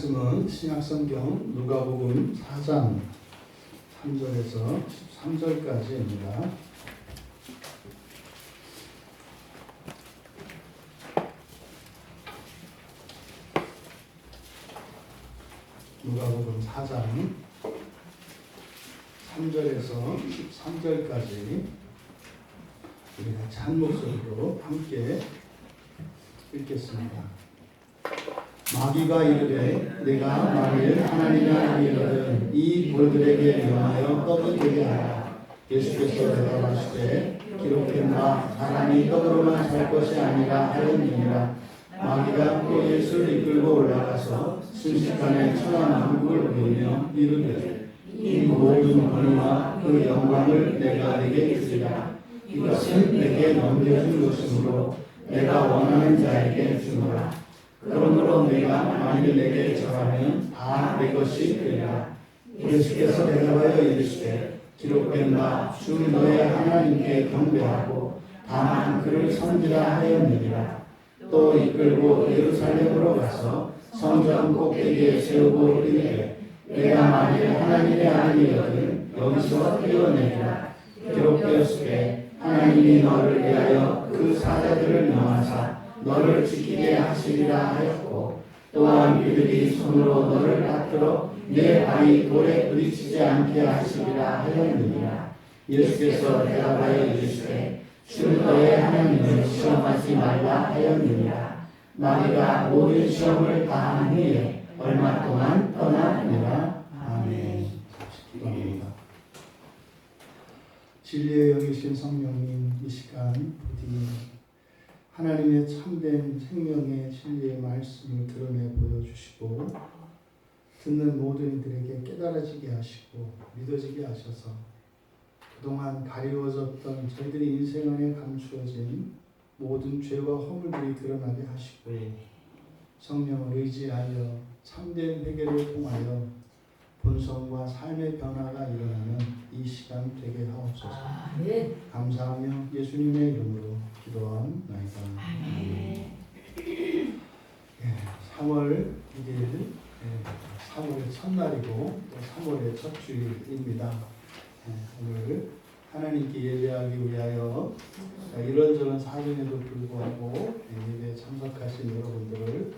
말씀은 신약성경 누가복음 4장 3절에서 13절까지입니다. 누가복음 4장 3절에서 13절까지 우리 같이 한 목소리로 함께 읽겠습니다. 마귀가 이르되 내가 만일 하나님이 아니거든 이 돌들에게 명하여 떡이 되게 하라. 예수께서 대답하시되 기록된바 사람이 떡으로만 살 것이 아니라 하였느니라. 마귀가 또 예수를 이끌고 올라가서 순식간에 천하만국을 보이며 이르되 이 모든 권위와 그 영광을 내가 네게 주리라. 이것은 내게 넘겨준 것이므로 내가 원하는 자에게 주노라. 그러므로 내가 만일 내게 절하면 다 내 것이 되리라. 예수께서 대답하여 이르시되 기록된 바 주 너의 하나님께 경배하고 다만 그를 섬기라 하였느니라. 또 이끌고 예루살렘으로 가서 성전 꼭대기에 세우고 이르되 내가 만일 하나님의 아들이거든 여기서 뛰어내리라. 기록되었으되 하나님이 너를 위하여 그 사자들을 명하사 너를 지키게 하시리라 하였고 또한 그들이 손으로 너를 받들어 내 발이 돌에 부딪히지 않게 하시리라 하였느니라. 예수께서 대답하여 이르시되 주 너의 하나님을 시험하지 말라 하였느니라. 마귀가 모든 시험을 다한 후에 얼마 동안 떠나니라. 아멘. 기도합니다. 진리의 영이신 성령님, 이 시간 부디 하나님의 참된 생명의 진리의 말씀을 드러내 보여주시고 듣는 모든 이들에게 깨달아지게 하시고 믿어지게 하셔서 그동안 가리워졌던 저희들의 인생 안에 감추어진 모든 죄와 허물들이 드러나게 하시고 성령을 의지하여 참된 회개를 통하여 본성과 삶의 변화가 일어나는 이 시간 되게 하옵소서. 감사하며 예수님의 이름으로 기도하옵나이다. 3월 1일 3월의 첫날이고 또 3월의 첫 주일입니다. 오늘 하나님께 예배하기 위하여 이런저런 사정에도 불구하고 예배에 참석하신 여러분들을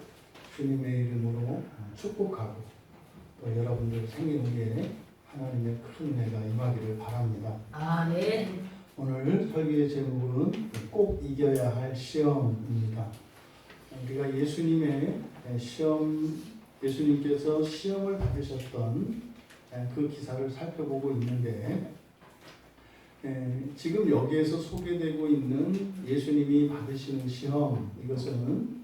주님의 이름으로 축복하고 또 여러분들 생일 위에 하나님의 큰 은혜가 임하기를 바랍니다. 아멘. 오늘 설교의 제목은 꼭 이겨야 할 시험입니다. 우리가 예수님께서 시험을 받으셨던 그 기사를 살펴보고 있는데 지금 여기에서 소개되고 있는 예수님이 받으시는 시험, 이것은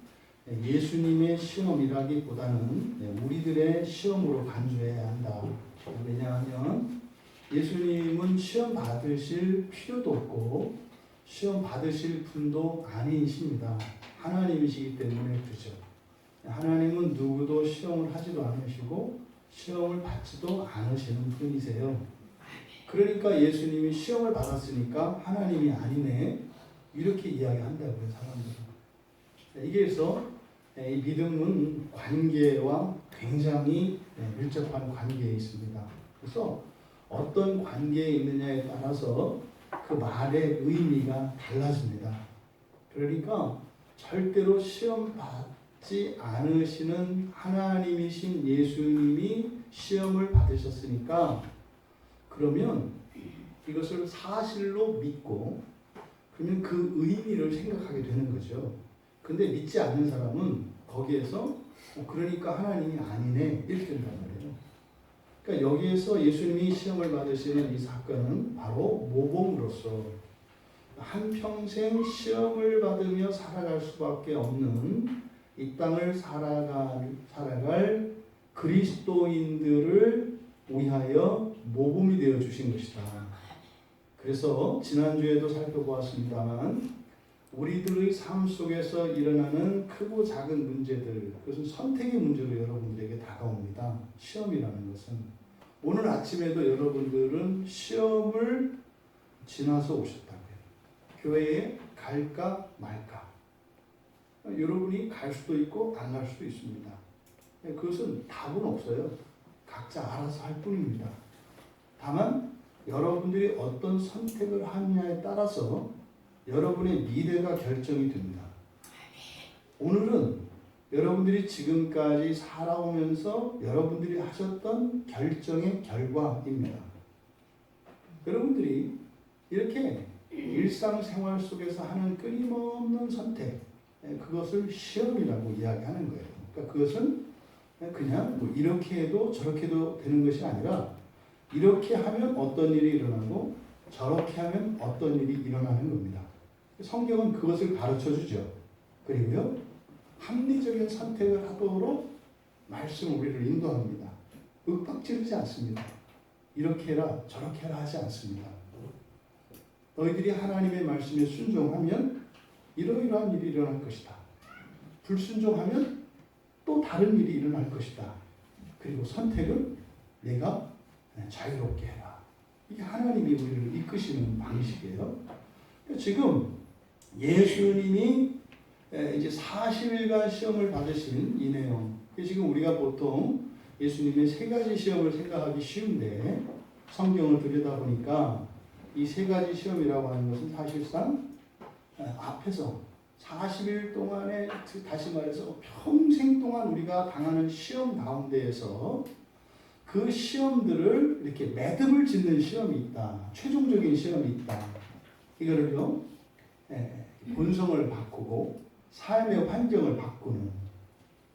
예수님의 시험이라기보다는 우리들의 시험으로 간주해야 한다. 왜냐하면 예수님은 시험 받으실 필요도 없고 시험 받으실 분도 아니십니다. 하나님이시기 때문에 그죠. 하나님은 누구도 시험을 하지도 않으시고 시험을 받지도 않으시는 분이세요. 그러니까 예수님이 시험을 받았으니까 하나님이 아니네 이렇게 이야기한다고요, 사람들은. 이게서 이 믿음은 관계와 굉장히 밀접한 관계에 있습니다. 그래서 어떤 관계에 있느냐에 따라서 그 말의 의미가 달라집니다. 그러니까 절대로 시험 받지 않으시는 하나님이신 예수님이 시험을 받으셨으니까 그러면 이것을 사실로 믿고 그러면 그 의미를 생각하게 되는 거죠. 근데 믿지 않는 사람은 거기에서 그러니까 하나님이 아니네 이렇게 된단 말이에요. 그러니까 여기에서 예수님이 시험을 받으시는 이 사건은 바로 모범으로서 한평생 시험을 받으며 살아갈 수밖에 없는 이 땅을 살아갈 그리스도인들을 위하여 모범이 되어 주신 것이다. 그래서 지난주에도 살펴보았습니다만 우리들의 삶 속에서 일어나는 크고 작은 문제들, 그것은 선택의 문제로 여러분들에게 다가옵니다. 시험이라는 것은. 오늘 아침에도 여러분들은 시험을 지나서 오셨다고요. 교회에 갈까 말까. 여러분이 갈 수도 있고 안 갈 수도 있습니다. 그것은 답은 없어요. 각자 알아서 할 뿐입니다. 다만 여러분들이 어떤 선택을 하느냐에 따라서 여러분의 미래가 결정이 됩니다. 오늘은 여러분들이 지금까지 살아오면서 여러분들이 하셨던 결정의 결과입니다. 여러분들이 이렇게 일상생활 속에서 하는 끊임없는 선택, 그것을 시험이라고 이야기하는 거예요. 그러니까 그것은 그냥 뭐 이렇게 해도 저렇게 해도 되는 것이 아니라 이렇게 하면 어떤 일이 일어나고 저렇게 하면 어떤 일이 일어나는 겁니다. 성경은 그것을 가르쳐 주죠. 그리고요, 합리적인 선택을 하도록 말씀 우리를 인도합니다. 윽박지르지 않습니다. 이렇게 해라 저렇게 해라 하지 않습니다. 너희들이 하나님의 말씀에 순종하면 이러이러한 일이 일어날 것이다. 불순종하면 또 다른 일이 일어날 것이다. 그리고 선택은 내가 자유롭게 해라. 이게 하나님이 우리를 이끄시는 방식이에요. 지금 예수님이 이제 40일간 시험을 받으신 이 내용. 지금 우리가 보통 예수님의 세 가지 시험을 생각하기 쉬운데 성경을 들여다보니까 이 세 가지 시험이라고 하는 것은 사실상 앞에서 40일 동안에, 다시 말해서 평생 동안 우리가 당하는 시험 가운데에서 그 시험들을 이렇게 매듭을 짓는 시험이 있다. 최종적인 시험이 있다. 이거를요, 본성을 바꾸고 삶의 환경을 바꾸는,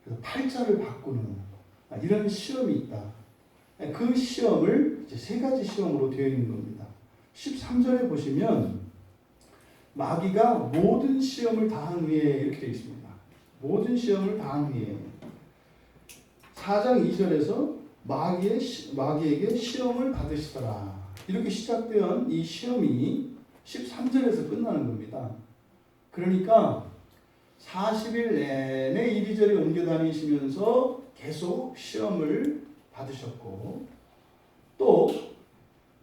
그래서 팔자를 바꾸는 이런 시험이 있다. 그 시험을 이제 세 가지 시험으로 되어 있는 겁니다. 13절에 보시면 마귀가 모든 시험을 다한 후에 이렇게 되어 있습니다. 모든 시험을 다한 후에 4장 2절에서 마귀에게 시험을 받으시더라. 이렇게 시작되는 이 시험이 13절에서 끝나는 겁니다. 그러니까 40일 내내 이리저리 옮겨 다니시면서 계속 시험을 받으셨고, 또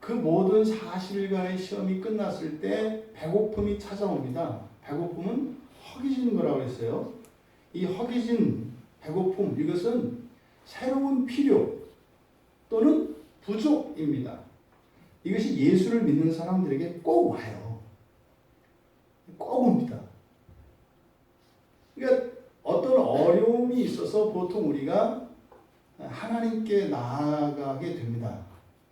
그 모든 40일간의 시험이 끝났을 때 배고픔이 찾아옵니다. 배고픔은 허기지는 거라고 했어요. 이 허기진 배고픔, 이것은 새로운 필요 또는 부족입니다. 이것이 예수를 믿는 사람들에게 꼭 와요. 꼭 옵니다. 그러니까 어떤 어려움이 있어서 보통 우리가 하나님께 나아가게 됩니다.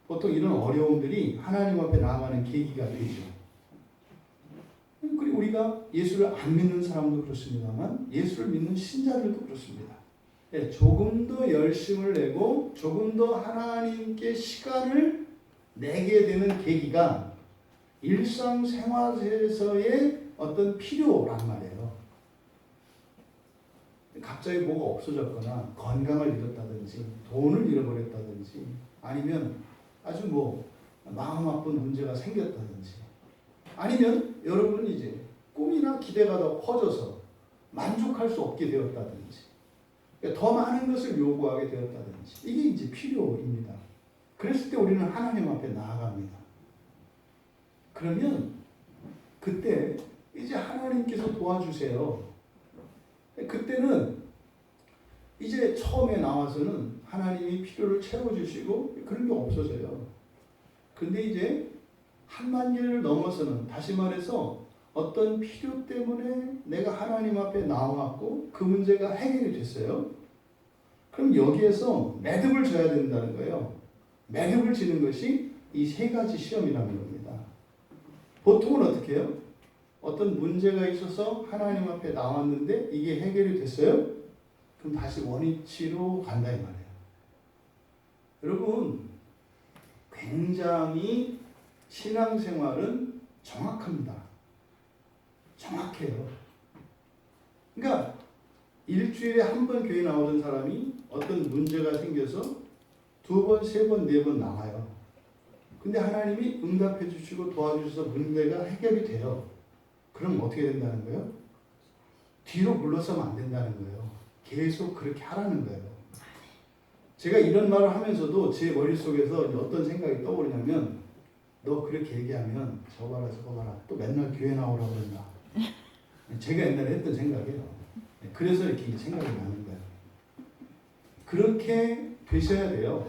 보통 이런 어려움들이 하나님 앞에 나아가는 계기가 되죠. 그리고 우리가 예수를 안 믿는 사람도 그렇습니다만 예수를 믿는 신자들도 그렇습니다. 조금 더 열심을 내고 조금 더 하나님께 시간을 내게 되는 계기가 일상생활에서의 어떤 필요란 말이에요. 갑자기 뭐가 없어졌거나 건강을 잃었다든지 돈을 잃어버렸다든지 아니면 아주 뭐 마음 아픈 문제가 생겼다든지 아니면 여러분은 이제 꿈이나 기대가 더 커져서 만족할 수 없게 되었다든지 더 많은 것을 요구하게 되었다든지 이게 이제 필요입니다. 그랬을 때 우리는 하나님 앞에 나아갑니다. 그러면 그때 이제 하나님께서 도와주세요. 그때는 이제 처음에 나와서는 하나님이 필요를 채워주시고 그런 게 없어져요. 근데 이제 한 단계를 넘어서는, 다시 말해서 어떤 필요 때문에 내가 하나님 앞에 나와갖고 그 문제가 해결이 됐어요. 그럼 여기에서 매듭을 져야 된다는 거예요. 매듭을 지는 것이 이 세 가지 시험이라는 겁니다. 보통은 어떻게 해요? 어떤 문제가 있어서 하나님 앞에 나왔는데 이게 해결이 됐어요? 그럼 다시 원위치로 간다 이 말이에요. 여러분, 굉장히 신앙생활은 정확합니다. 정확해요. 그러니까 일주일에 한 번 교회 나오던 사람이 어떤 문제가 생겨서 두 번, 세 번, 네 번 나와요. 근데 하나님이 응답해 주시고 도와주셔서 문제가 해결이 돼요. 그럼 어떻게 된다는 거예요? 뒤로 물러서면 안 된다는 거예요. 계속 그렇게 하라는 거예요. 제가 이런 말을 하면서도 제 머릿속에서 어떤 생각이 떠오르냐면 너 그렇게 얘기하면 저 봐라 저거 봐라 또 맨날 교회 나오라고 그런다. 제가 옛날에 했던 생각이에요. 그래서 이렇게 생각이 나는 거예요. 그렇게 되셔야 돼요.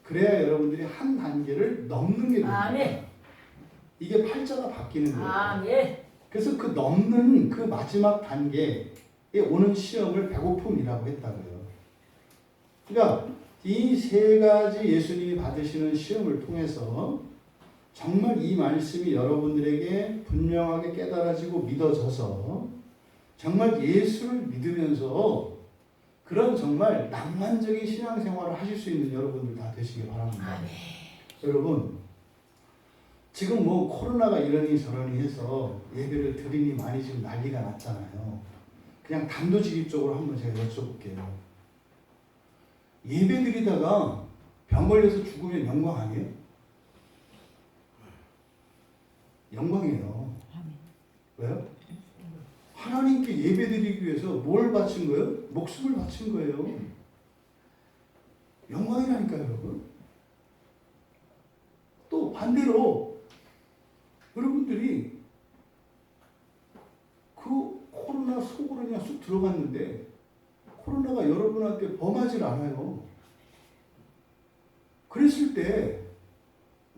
그래야 여러분들이 한 단계를 넘는 게 됩니다. 아멘. 이게 팔자가 바뀌는 거예요. 아멘. 그래서 그 넘는 그 마지막 단계에 오는 시험을 배고픔이라고 했다고요. 그러니까 이 세 가지 예수님이 받으시는 시험을 통해서 정말 이 말씀이 여러분들에게 분명하게 깨달아지고 믿어져서 정말 예수를 믿으면서 그런 정말 낭만적인 신앙생활을 하실 수 있는 여러분들 다 되시길 바랍니다. 아멘. 여러분, 지금 뭐 코로나가 이러니 저러니 해서 예배를 드리니 많이 지금 난리가 났잖아요. 그냥 단도직입적으로 한번 제가 여쭤볼게요. 예배 드리다가 병 걸려서 죽으면 영광 아니에요? 영광이에요. 왜요? 하나님께 예배 드리기 위해서 뭘 바친 거예요? 목숨을 바친 거예요. 영광이라니까요, 여러분. 또 반대로 여러분들이 그 코로나 속으로 그냥 쑥 들어갔는데 코로나가 여러분한테 범하지 않아요. 그랬을 때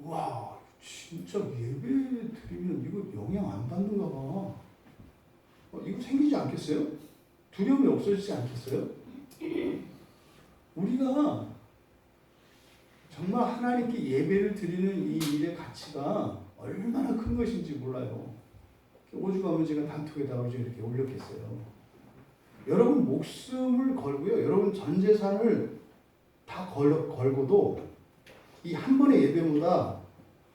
와, 진짜 예배 드리면 이거 영향 안 받는가 봐. 이거 생기지 않겠어요? 두려움이 없어지지 않겠어요? 우리가 정말 하나님께 예배를 드리는 이 일의 가치가 얼마나 큰 것인지 몰라요. 오죽하면 제가 단톡에다가 이렇게 올렸겠어요. 여러분 목숨을 걸고요. 여러분 전 재산을 다 걸고도 이 한 번의 예배보다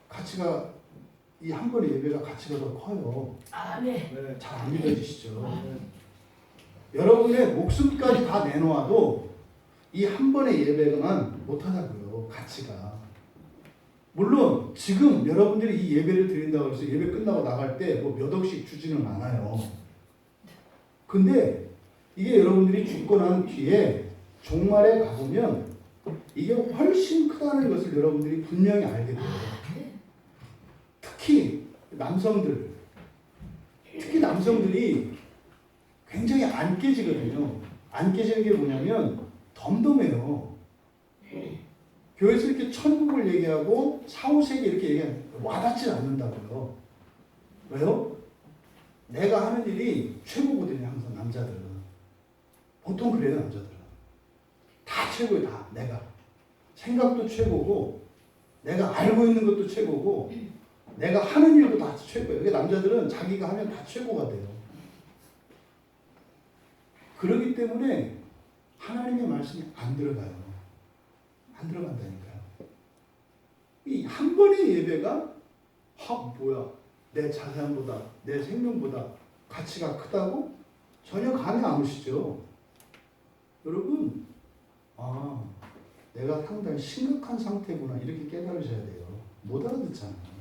가치가 이 한 번의 예배가 가치가 더 커요. 아멘. 잘 안 믿어지시죠? 여러분의 목숨까지 다 내놓아도 이 한 번의 예배만 못하다고요. 가치가. 물론 지금 여러분들이 이 예배를 드린다고 해서 예배 끝나고 나갈 때 뭐 몇 억씩 주지는 않아요. 근데 이게 여러분들이 죽고 난 뒤에 종말에 가보면 이게 훨씬 크다는 것을 여러분들이 분명히 알게 돼요. 특히 남성들이 굉장히 안 깨지거든요. 안 깨지는 게 뭐냐면 덤덤해요. 교회에서 이렇게 천국을 얘기하고 사후세계 이렇게 얘기하면 와닿지 않는다고요. 왜요? 내가 하는 일이 최고거든요. 항상 남자들은. 보통 그래요. 남자들은. 다 최고예요. 다 내가. 생각도 최고고 내가 알고 있는 것도 최고고 내가 하는 일도 다 최고예요. 그러니까 남자들은 자기가 하면 다 최고가 돼요. 그렇기 때문에 하나님의 말씀이 안 들어가요. 안 들어간다니까요. 이 한 번의 예배가 뭐야 내 자산보다 내 생명보다 가치가 크다고? 전혀 감이 안 오시죠. 여러분 내가 상당히 심각한 상태구나 이렇게 깨달으셔야 돼요. 못 알아듣잖아요.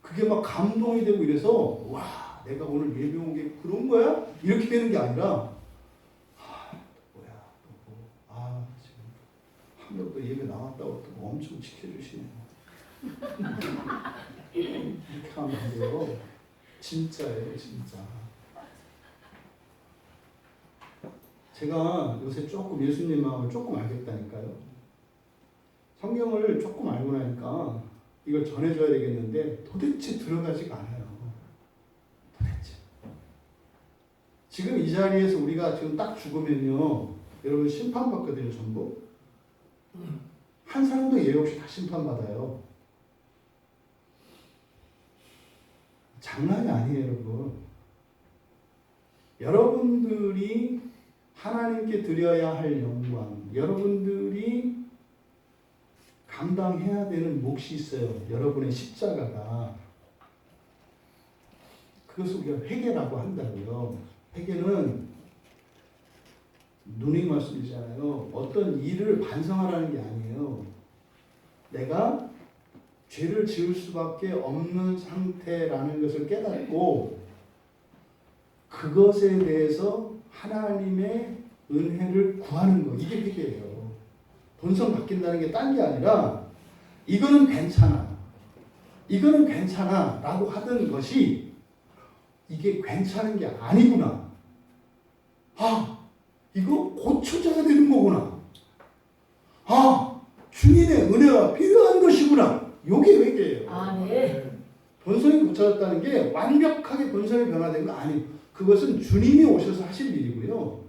그게 막 감동이 되고 이래서 와 내가 오늘 예배 온 게 그런 거야? 이렇게 되는 게 아니라 지금 한 명 또 예배 나왔다고 또 엄청 지켜주시네요. 이렇게 하면 안 돼요. 진짜예요, 진짜. 제가 요새 조금 예수님 마음을 조금 알겠다니까요. 성경을 조금 알고 나니까 이걸 전해줘야 되겠는데 도대체 들어가지가 않아요. 도대체. 지금 이 자리에서 우리가 지금 딱 죽으면요. 여러분 심판받거든요, 전부. 한 사람도 예외 없이 다 심판받아요. 장난이 아니에요, 여러분. 여러분들이 하나님께 드려야 할 영광, 여러분들이 감당해야 되는 몫이 있어요. 여러분의 십자가가. 그것을 우리가 회개라고 한다고요. 회개는 누누이 말씀이잖아요. 어떤 일을 반성하라는 게 아니에요. 내가 죄를 지을 수밖에 없는 상태라는 것을 깨닫고 그것에 대해서 하나님의 은혜를 구하는 거. 이게 회개예요. 본성 바뀐다는 게 딴 게 아니라 이거는 괜찮아. 이거는 괜찮아 라고 하던 것이 이게 괜찮은 게 아니구나. 이거 고초자가 되는 거구나. 아, 주님의 은혜가 필요한 것이구나. 요게 회개예요. 네. 본성이 고쳐졌다는 게 완벽하게 본성이 변화된 거 아니에요. 그것은 주님이 오셔서 하실 일이고요.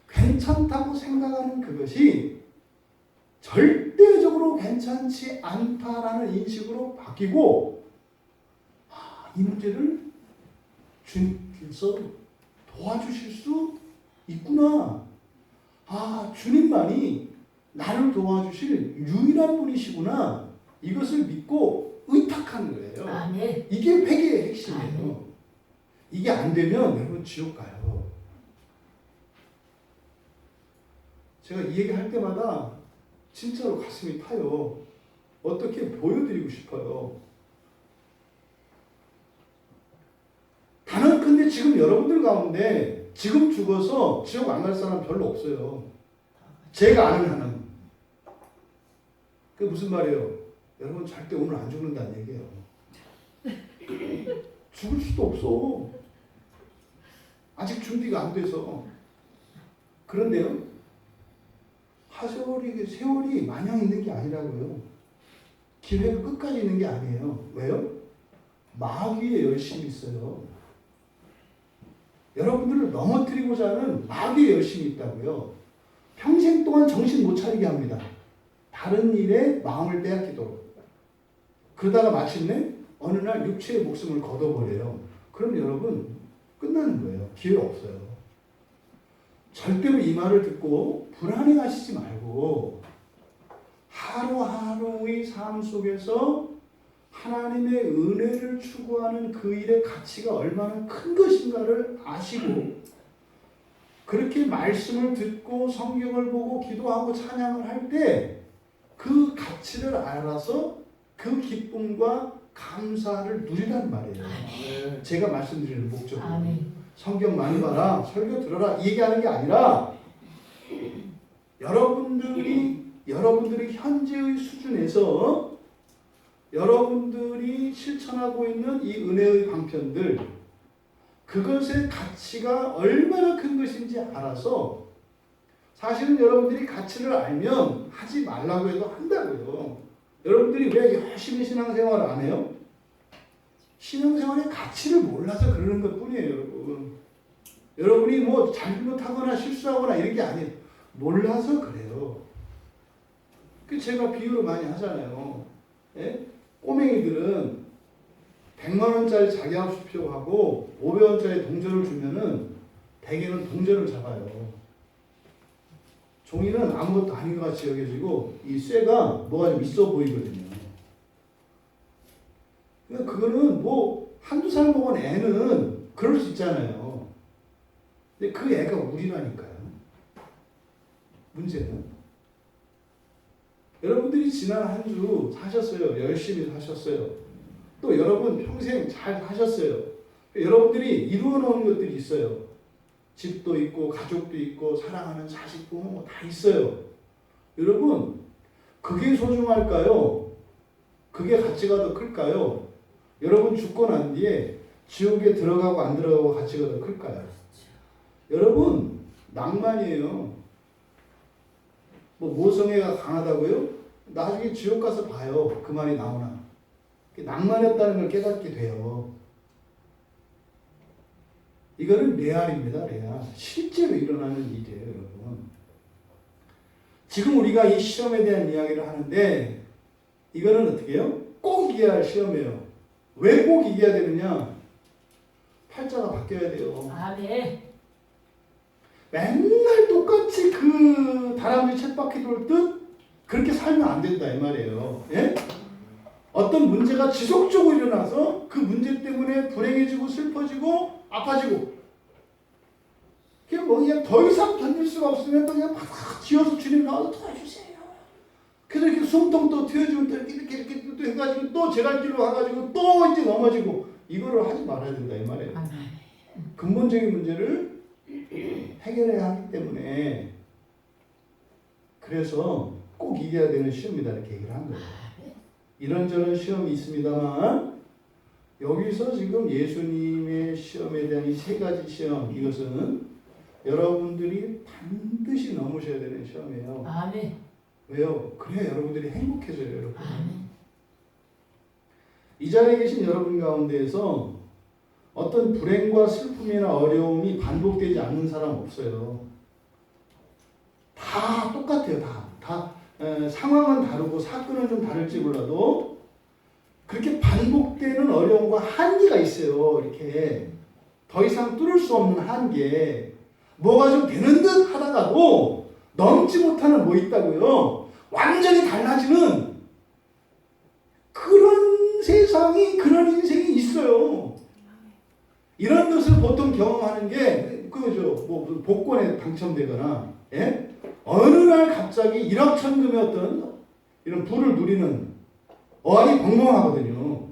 괜찮다고 생각하는 그것이 절대적으로 괜찮지 않다라는 인식으로 바뀌고, 이 문제를 주님께서 도와주실 수 있구나. 주님만이 나를 도와주실 유일한 분이시구나. 이것을 믿고 의탁하는 거예요. 네. 이게 회개의 핵심이에요. 이게 안 되면 여러분 지옥 가요. 제가 이 얘기 할 때마다 진짜로 가슴이 타요. 어떻게 보여드리고 싶어요. 단언컨대 지금 여러분들 가운데 지금 죽어서 지옥 안 갈 사람 별로 없어요. 제가 아는 한은. 그게 무슨 말이에요? 여러분 절대 오늘 안 죽는다는 얘기예요. 죽을 수도 없어. 아직 준비가 안 돼서. 그런데요, 세월이 마냥 있는 게 아니라고요. 기회가 끝까지 있는 게 아니에요. 왜요? 마귀의 열심이 있어요. 여러분들을 넘어뜨리고자 하는 마귀의 열심이 있다고요. 평생 동안 정신 못 차리게 합니다. 다른 일에 마음을 빼앗기도록. 그러다가 마침내 어느 날 육체의 목숨을 걷어버려요. 그럼 여러분 끝나는 거예요. 기회 없어요. 절대로 이 말을 듣고 불안해하시지 말고 하루하루의 삶 속에서 하나님의 은혜를 추구하는 그 일의 가치가 얼마나 큰 것인가를 아시고, 그렇게 말씀을 듣고 성경을 보고 기도하고 찬양을 할 때 그 가치를 알아서 그 기쁨과 감사를 누리란 말이에요. 제가 말씀드리는 목적은 성경 많이 봐라, 설교 들어라 이 얘기하는 게 아니라, 여러분들이 현재의 수준에서 여러분들이 실천하고 있는 이 은혜의 방편들, 그것의 가치가 얼마나 큰 것인지 알아서, 사실은 여러분들이 가치를 알면 하지 말라고 해도 한다고요. 여러분들이 왜 열심히 신앙생활을 안 해요? 신앙생활의 가치를 몰라서 그러는 것 뿐이에요, 여러분. 여러분이 뭐 잘못하거나 실수하거나 이런 게 아니에요. 몰라서 그래요. 그 제가 비유를 많이 하잖아요. 예? 꼬맹이들은 100만 원짜리 자기 합수표 하고 500원짜리 동전을 주면은 대개는 동전을 잡아요. 종이는 아무것도 아닌 것 같이 여겨지고 이 쇠가 뭐가 좀 있어 보이거든요. 그러니까 그거는 뭐 한두 살 먹은 애는 그럴 수 있잖아요. 근데 그 애가 우리라니까요. 문제는 여러분들이 지난 한 주 사셨어요. 열심히 사셨어요. 또 여러분 평생 잘 사셨어요. 여러분들이 이루어 놓은 것들이 있어요. 집도 있고 가족도 있고 사랑하는 자식도 뭐 다 있어요. 여러분 그게 소중할까요? 그게 가치가 더 클까요? 여러분 죽고 난 뒤에 지옥에 들어가고 안 들어가고 가치가 더 클까요? 여러분 낭만이에요. 뭐 모성애가 강하다고요? 나중에 지옥 가서 봐요. 그 말이 나오나. 낭만이었다는 걸 깨닫게 돼요. 이거는 레알입니다. 레알. 실제로 일어나는 일이에요, 여러분. 지금 우리가 이 시험에 대한 이야기를 하는데 이거는 어떻게 해요? 꼭 이겨야 할 시험이에요. 왜 꼭 이겨야 되느냐? 팔자가 바뀌어야 돼요. 맨날 똑같이 그 다람쥐 쳇바퀴 돌듯 그렇게 살면 안 된다 이 말이에요. 예? 어떤 문제가 지속적으로 일어나서 그 문제 때문에 불행해지고 슬퍼지고 아파지고, 그냥 더 이상 견딜 수가 없으면 또 그냥 막 지어서 주님 나와서 도와주세요. 그래서 이렇게 숨통 또 튀어주면 또 이렇게 또 해가지고 또 제갈길로 가가지고 또 이제 넘어지고, 이거를 하지 말아야 된다 이 말이에요. 근본적인 문제를 해결해야 하기 때문에, 그래서 꼭 이겨야 되는 시험이다 이렇게 얘기를 한 거예요. 이런저런 시험이 있습니다만 여기서 지금 예수님의 시험에 대한 이 세 가지 시험, 이것은 여러분들이 반드시 넘으셔야 되는 시험이에요. 아멘. 왜요? 그래야 여러분들이 행복해져요, 여러분. 아멘. 이 자리에 계신 여러분 가운데에서 어떤 불행과 슬픔이나 어려움이 반복되지 않는 사람 없어요. 다 똑같아요. 상황은 다르고 사건은 좀 다를지 몰라도 그렇게 반복되는 어려움과 한계가 있어요. 이렇게 더 이상 뚫을 수 없는 한계. 뭐가 좀 되는 듯 하다가도 넘지 못하는 뭐 있다고요. 완전히 달라지는 그런 세상이, 그런 인생이 있어요. 이런 것을 보통 경험하는 게 그거죠. 뭐 복권에 당첨되거나, 예? 어느 날 갑자기 일확천금의 어떤 이런 부를 누리는 어안이 벙벙하거든요.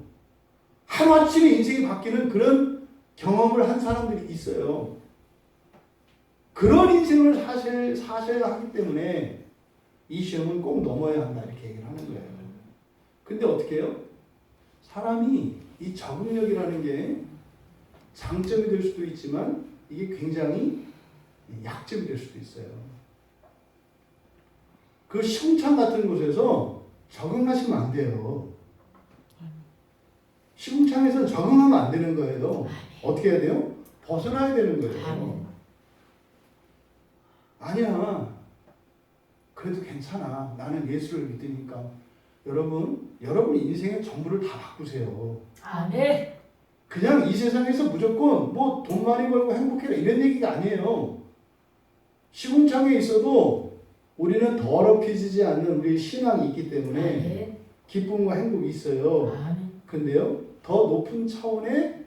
하루아침에 인생이 바뀌는 그런 경험을 한 사람들이 있어요. 그런 인생을 사셔야 하기 때문에 이 시험은 꼭 넘어야 한다 이렇게 얘기를 하는 거예요. 근데 어떻게 해요? 사람이 이 적응력이라는 게 장점이 될 수도 있지만 이게 굉장히 약점이 될 수도 있어요. 그 시궁창 같은 곳에서 적응하시면 안 돼요. 시궁창에서 적응하면 안 되는 거예요. 어떻게 해야 돼요? 벗어나야 되는 거예요. 아니야. 그래도 괜찮아. 나는 예수를 믿으니까. 여러분 인생의 전부를 다 바꾸세요. 아멘. 그냥 이 세상에서 무조건 뭐 돈 많이 벌고 행복해라 이런 얘기가 아니에요. 시궁창에 있어도 우리는 더럽혀지지 않는 우리의 신앙이 있기 때문에 아멘. 기쁨과 행복이 있어요. 아멘. 근데요, 더 높은 차원의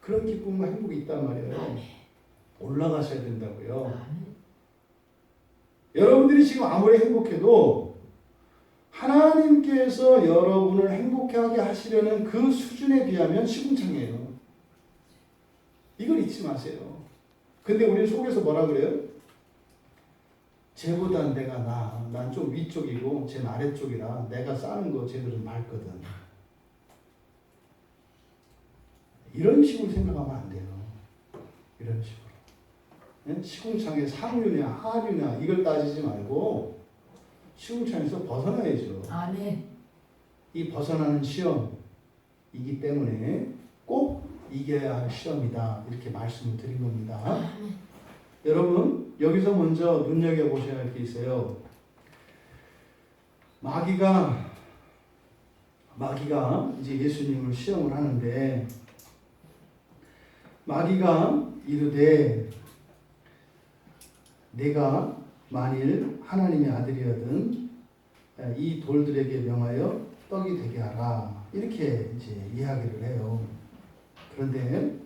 그런 기쁨과 행복이 있단 말이에요. 아멘. 올라가셔야 된다고요. 아멘. 여러분들이 지금 아무리 행복해도 하나님께서 여러분을 행복하게 하시려는 그 수준에 비하면 시궁창이에요. 이걸 잊지 마세요. 근데 우리 속에서 뭐라 그래요? 쟤보단 내가 난 좀 위쪽이고 쟤는 아래쪽이라 내가 싸는 거 쟤들은 밟거든. 이런 식으로 생각하면 안 돼요. 이런 식으로. 네? 시궁창의 상류냐 하류냐 이걸 따지지 말고 시궁창에서 벗어나야죠. 아멘. 이 벗어나는 시험이기 때문에 꼭 이겨야 할 시험이다. 이렇게 말씀을 드린 겁니다. 아멘. 여러분 여기서 먼저 눈여겨보셔야 할 게 있어요. 마귀가 이제 예수님을 시험을 하는데 마귀가 이르되 내가 만일 하나님의 아들이거든 이 돌들에게 명하여 떡이 되게 하라 이렇게 이제 이야기를 해요. 그런데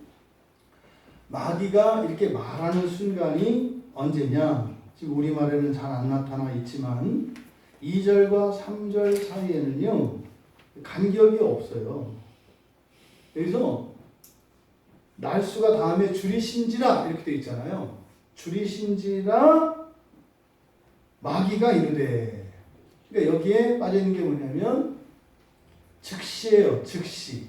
마귀가 이렇게 말하는 순간이 언제냐? 지금 우리말에는 잘 안 나타나 있지만 2절과 3절 사이에는요 간격이 없어요. 여기서 날수가 다음에 줄이신지라 이렇게 되어 있잖아요. 줄이신지라 마귀가 이르되. 그러니까 여기에 빠져 있는 게 뭐냐면 즉시예요. 즉시.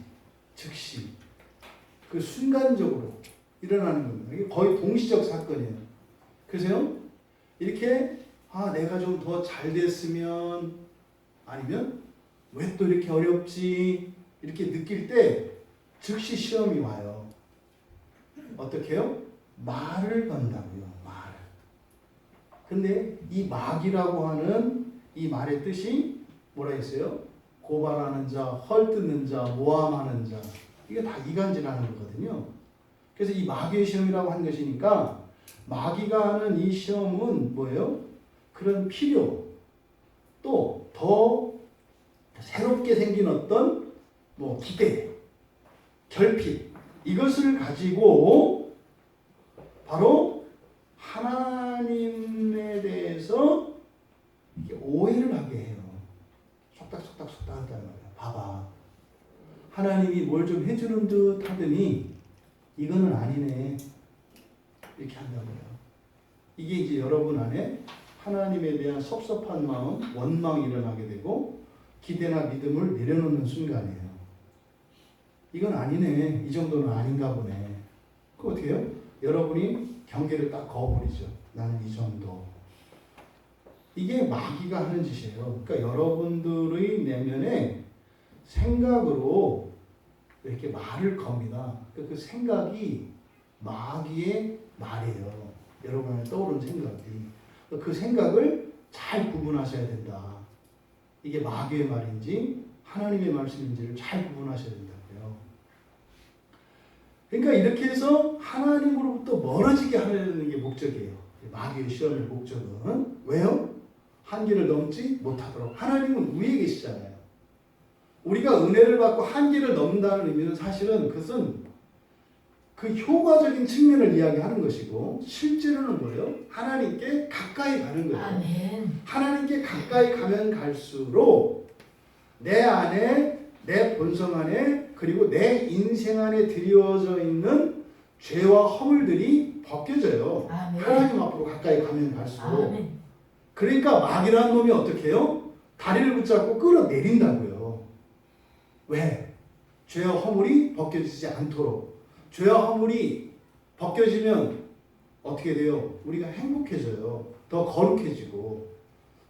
그 순간적으로 일어나는 겁니다. 이게 거의 동시적 사건이에요. 그래서요 이렇게 내가 좀 더 잘 됐으면 아니면 왜 또 이렇게 어렵지 이렇게 느낄 때 즉시 시험이 와요. 어떻게 해요? 말을 건다고요. 말을. 근데 이 마귀라고 하는 이 말의 뜻이 뭐라 했어요? 고발하는 자, 헐뜯는 자, 모함하는 자. 이게 다 이간질하는 거거든요. 그래서 이 마귀의 시험이라고 한 것이니까 마귀가 하는 이 시험은 뭐예요? 그런 필요 또 더 새롭게 생긴 어떤 뭐 기대, 결핍 이것을 가지고 바로 하나님에 대해서 오해를 하게 해요. 속닥속닥 한다는 거예요. 봐봐. 하나님이 뭘 좀 해주는 듯 하더니 이거는 아니네. 이렇게 한다고요. 이게 이제 여러분 안에 하나님에 대한 섭섭한 마음, 원망이 일어나게 되고 기대나 믿음을 내려놓는 순간이에요. 이건 아니네. 이 정도는 아닌가 보네. 그거 어떻게 해요? 여러분이 경계를 딱 그어버리죠. 나는 이 정도. 이게 마귀가 하는 짓이에요. 그러니까 여러분들의 내면에 생각으로 이렇게 말을 겁니다. 그 생각이 마귀의 말이에요. 여러분의 떠오르는 생각이. 그 생각을 잘 구분하셔야 된다. 이게 마귀의 말인지 하나님의 말씀인지를 잘 구분하셔야 된다고요. 그러니까 이렇게 해서 하나님으로부터 멀어지게 하려는 게 목적이에요. 마귀의 시험의 목적은. 왜요? 한계를 넘지 못하도록. 하나님은 위에 계시잖아요. 우리가 은혜를 받고 한계를 넘는다는 의미는 사실은 그것은 그 효과적인 측면을 이야기하는 것이고, 실제로는 뭐예요? 하나님께 가까이 가는 거예요. 아멘. 하나님께 가까이 가면 갈수록 내 안에, 내 본성 안에, 그리고 내 인생 안에 드리워져 있는 죄와 허물들이 벗겨져요. 아멘. 하나님 앞으로 가까이 가면 갈수록. 아멘. 그러니까 마귀라는 놈이 어떻게 해요? 다리를 붙잡고 끌어내린다고요. 왜? 죄와 허물이 벗겨지지 않도록. 죄와 허물이 벗겨지면 어떻게 돼요? 우리가 행복해져요. 더 거룩해지고.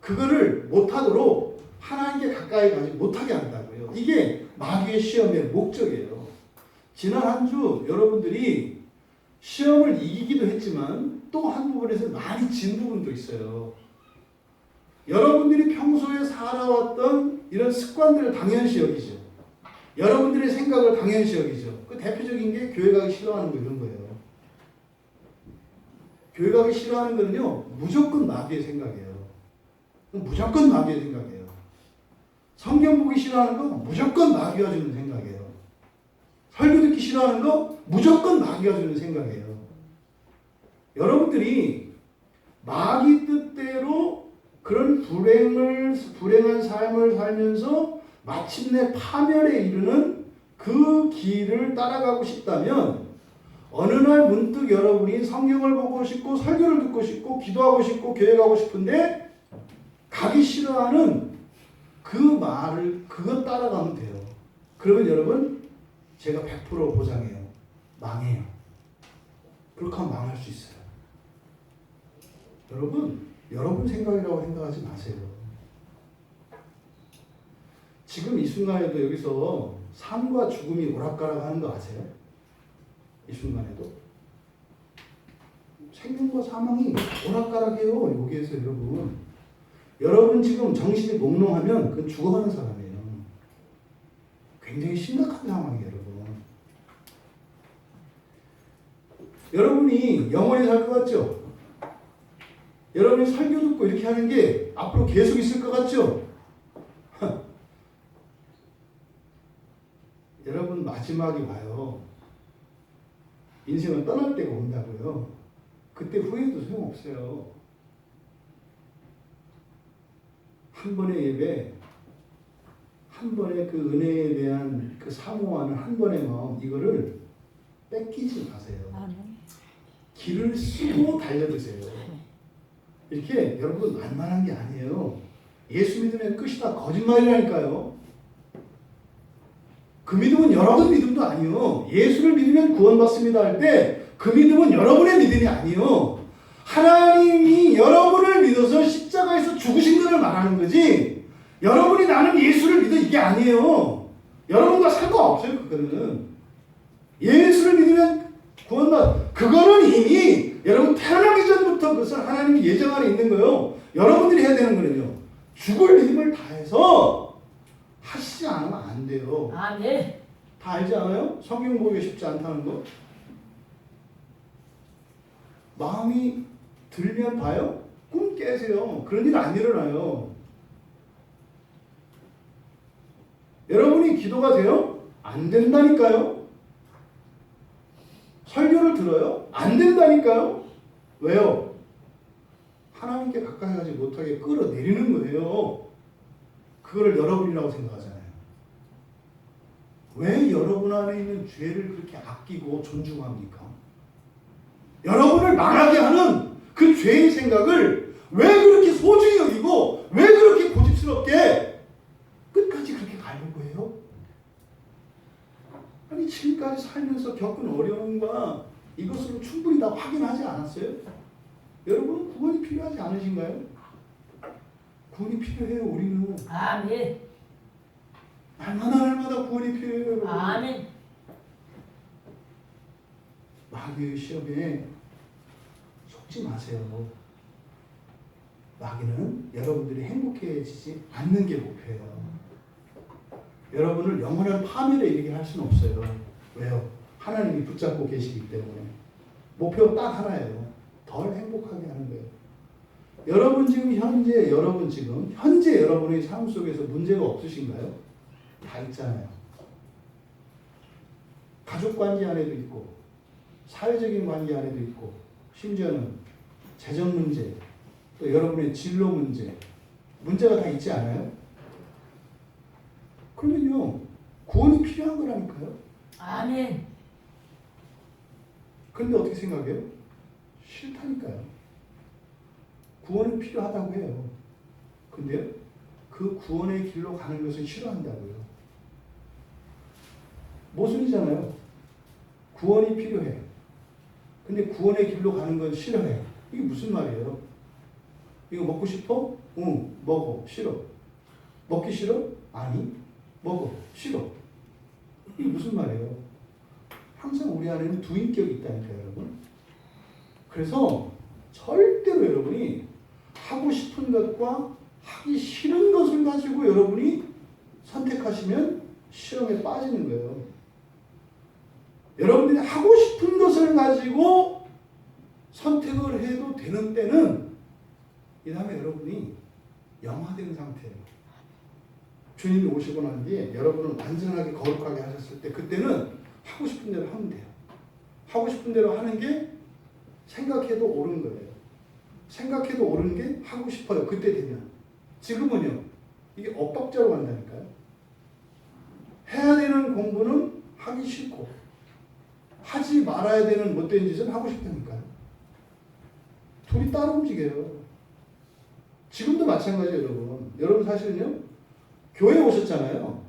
그거를 못하도록 하나님께 가까이 가지 못하게 한다고요. 이게 마귀의 시험의 목적이에요. 지난 한 주 여러분들이 시험을 이기기도 했지만 또 한 부분에서 많이 진 부분도 있어요. 여러분들이 평소에 살아왔던 이런 습관들을 당연시 여기죠. 여러분들의 생각을 당연시 여기죠. 그 대표적인 게 교회 가기 싫어하는 거 이런 거예요. 교회 가기 싫어하는 거는요, 무조건 마귀의 생각이에요. 무조건 마귀의 생각이에요. 성경 보기 싫어하는 거 무조건 마귀가 주는 생각이에요. 설교 듣기 싫어하는 거 무조건 마귀가 주는 생각이에요. 여러분들이 마귀 뜻대로 그런 불행한 삶을 살면서 마침내 파멸에 이르는 그 길을 따라가고 싶다면, 어느 날 문득 여러분이 성경을 보고 싶고 설교를 듣고 싶고 기도하고 싶고 교회 가고 싶은데 가기 싫어하는 그 말을 그것 따라가면 돼요. 그러면 여러분, 제가 100% 보장해요. 망해요. 그렇게 하면 망할 수 있어요. 여러분 생각이라고 생각하지 마세요. 지금 이 순간에도 여기서 삶과 죽음이 오락가락 하는 거 아세요? 이 순간에도 생명과 사망이 오락가락해요. 여기에서 여러분 지금 정신이 몽롱하면 그건 죽어가는 사람이에요. 굉장히 심각한 상황이에요. 여러분이 영원히 살 것 같죠? 여러분이 설교 듣고 이렇게 하는 게 앞으로 계속 있을 것 같죠? 여러분 마지막이 와요. 인생은 떠날 때가 온다고요. 그때 후회도 소용없어요. 한 번의 예배, 한 번의 그 은혜에 대한 그 사모하는 한 번의 마음, 이거를 뺏기지 마세요. 길을 쓰고 달려드세요. 이렇게 여러분 만만한 게 아니에요. 예수 믿으면 끝이다. 거짓말이라니까요. 그 믿음은 여러분 믿음도 아니요. 예수를 믿으면 구원받습니다 할 때 그 믿음은 여러분의 믿음이 아니요. 하나님이 여러분을 믿어서 십자가에서 죽으신 것을 말하는 거지, 여러분이 나는 예수를 믿어 이게 아니에요. 여러분과 상관없어요. 그거는 예수를 믿으면 구원받, 그거는 이미 여러분 태어나기 전부터 그것은 하나님이 예정 안에 있는 거예요. 여러분들이 해야 되는 거는요, 죽을 힘을 다해서 하시지 않으면 안 돼요. 아멘. 다 알지 않아요? 성경 보기가 쉽지 않다는 거. 마음이 들면 봐요? 꿈 깨세요. 그런 일 안 일어나요. 여러분이 기도가 돼요? 안 된다니까요. 설교를 들어요? 안 된다니까요. 왜요? 하나님께 가까이 가지 못하게 끌어내리는 거예요. 그거를 여러분이라고 생각하잖아요. 왜 여러분 안에 있는 죄를 그렇게 아끼고 존중합니까? 여러분을 망하게 하는 그 죄의 생각을 왜 그렇게 소중히 여기고 왜 그렇게 고집스럽게 끝까지 그렇게 가려고 해요? 아니 지금까지 살면서 겪은 어려움과 이것으로 충분히 다 확인하지 않았어요? 여러분 구원이 필요하지 않으신가요? 구원이 필요해요. 우리는 아멘. 날마다 구원이 필요해요. 여러분. 아멘. 마귀의 시험에 속지 마세요. 마귀는 여러분들이 행복해지지 않는 게 목표예요. 여러분을 영원한 파멸에 이르게 할 수는 없어요. 왜요? 하나님이 붙잡고 계시기 때문에. 목표 딱 하나예요. 덜 행복하게 하는 거예요. 여러분 지금 현재 여러분의 삶 속에서 문제가 없으신가요? 다 있잖아요. 가족 관계 안에도 있고 사회적인 관계 안에도 있고 심지어는 재정 문제 또 여러분의 진로 문제가 다 있지 않아요? 그러면요 구원이 필요한 거라니까요. 아멘. 그런데 어떻게 생각해요? 싫다니까요. 구원은 필요하다고 해요. 근데요 그 구원의 길로 가는 것은 싫어한다고요. 모순이잖아요. 구원이 필요해. 근데 구원의 길로 가는 건 싫어해. 이게 무슨 말이에요? 이거 먹고 싶어? 응, 먹어. 싫어. 먹기 싫어? 아니, 먹어. 싫어. 이게 무슨 말이에요? 항상 우리 안에는 두 인격이 있다니까요, 여러분. 그래서 절대로 여러분이 하고 싶은 것과 하기 싫은 것을 가지고 여러분이 선택하시면 시험에 빠지는 거예요. 여러분들이 하고 싶은 것을 가지고 선택을 해도 되는 때는 이 다음에 여러분이 영화된 상태예요. 주님이 오시고 난 뒤에 여러분을 완전하게 거룩하게 하셨을 때 그때는 하고 싶은 대로 하면 돼요. 하고 싶은 대로 하는 게 생각해도 옳은 거예요. 생각해도 옳은 게 하고 싶어요. 그때 되면. 지금은요. 이게 엇박자로 간다니까요. 해야 되는 공부는 하기 싫고 하지 말아야 되는 못된 짓은 하고 싶다니까요. 둘이 따로 움직여요. 지금도 마찬가지예요, 여러분. 여러분 사실은요. 교회 오셨잖아요.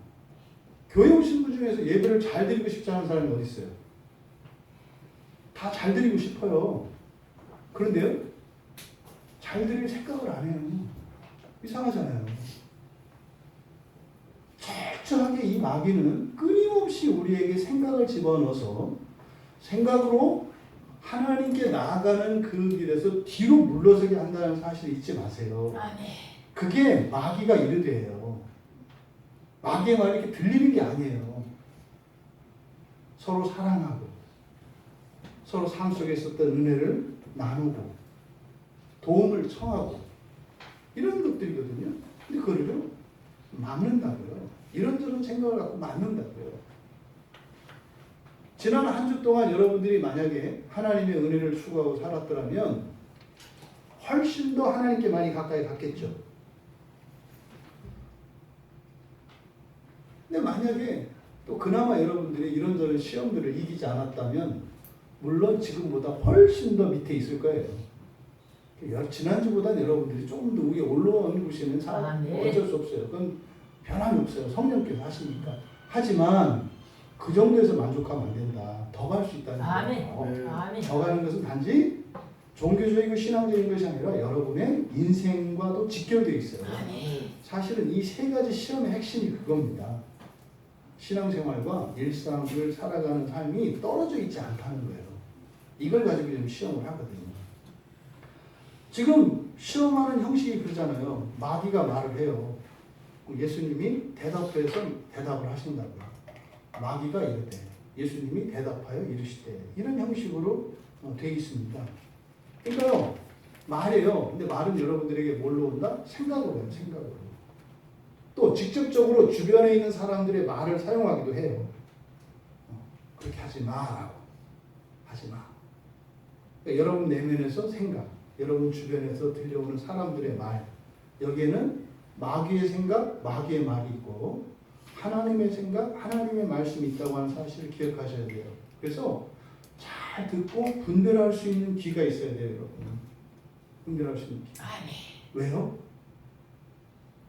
교회 오신 분 중에서 예배를 잘 드리고 싶지 않은 사람이 어디 있어요? 다 잘 드리고 싶어요. 그런데요. 잘 드릴 생각을 안 해요. 이상하잖아요. 철저하게 이 마귀는 끊임없이 우리에게 생각을 집어넣어서 생각으로 하나님께 나아가는 그 길에서 뒤로 물러서게 한다는 사실을 잊지 마세요. 아멘. 그게 마귀가 이르되요. 마귀의 말이 이렇게 들리는 게 아니에요. 서로 사랑하고 서로 삶 속에 있었던 은혜를 나누고 도움을 청하고 이런 것들이거든요. 근데 그거를요 막는다고요. 이런저런 생각을 갖고 막는다고요. 지난 한 주 동안 여러분들이 만약에 하나님의 은혜를 추구하고 살았더라면 훨씬 더 하나님께 많이 가까이 갔겠죠. 근데 만약에 또 그나마 여러분들이 이런저런 시험들을 이기지 않았다면 물론 지금보다 훨씬 더 밑에 있을 거예요. 지난주보다 여러분들이 조금 더 위에 올라오시는 어쩔 수 없어요. 그건 변함이 없어요. 성령께서 하시니까. 하지만 그 정도에서 만족하면 안 된다. 더 갈 수 있다는 거예요. 아멘. 더 가는 것은 단지 종교적이고 신앙적인 것이 아니라 여러분의 인생과도 직결되어 있어요. 아멘. 사실은 이 세 가지 시험의 핵심이 그겁니다. 신앙생활과 일상을 살아가는 삶이 떨어져 있지 않다는 거예요. 이걸 가지고 좀 시험을 하거든요. 지금 시험하는 형식이 그러잖아요. 마귀가 말을 해요. 예수님이 대답해서 대답을 하신다고요. 마귀가 이르되 예수님이 대답하여 이르시되 이런 형식으로 되어 있습니다. 그러니까요. 말이에요. 근데 말은 여러분들에게 뭘로 온다? 생각으로 해요. 생각으로. 또 직접적으로 주변에 있는 사람들의 말을 사용하기도 해요. 그렇게 하지 마라고. 하지 마. 그러니까 여러분 내면에서 생각, 여러분 주변에서 들려오는 사람들의 말, 여기에는 마귀의 생각, 마귀의 말이 있고 하나님의 생각, 하나님의 말씀이 있다고 하는 사실을 기억하셔야 돼요. 그래서 잘 듣고 분별할 수 있는 귀가 있어야 돼요, 여러분. 분별할 수 있는 귀. 아멘. 왜요?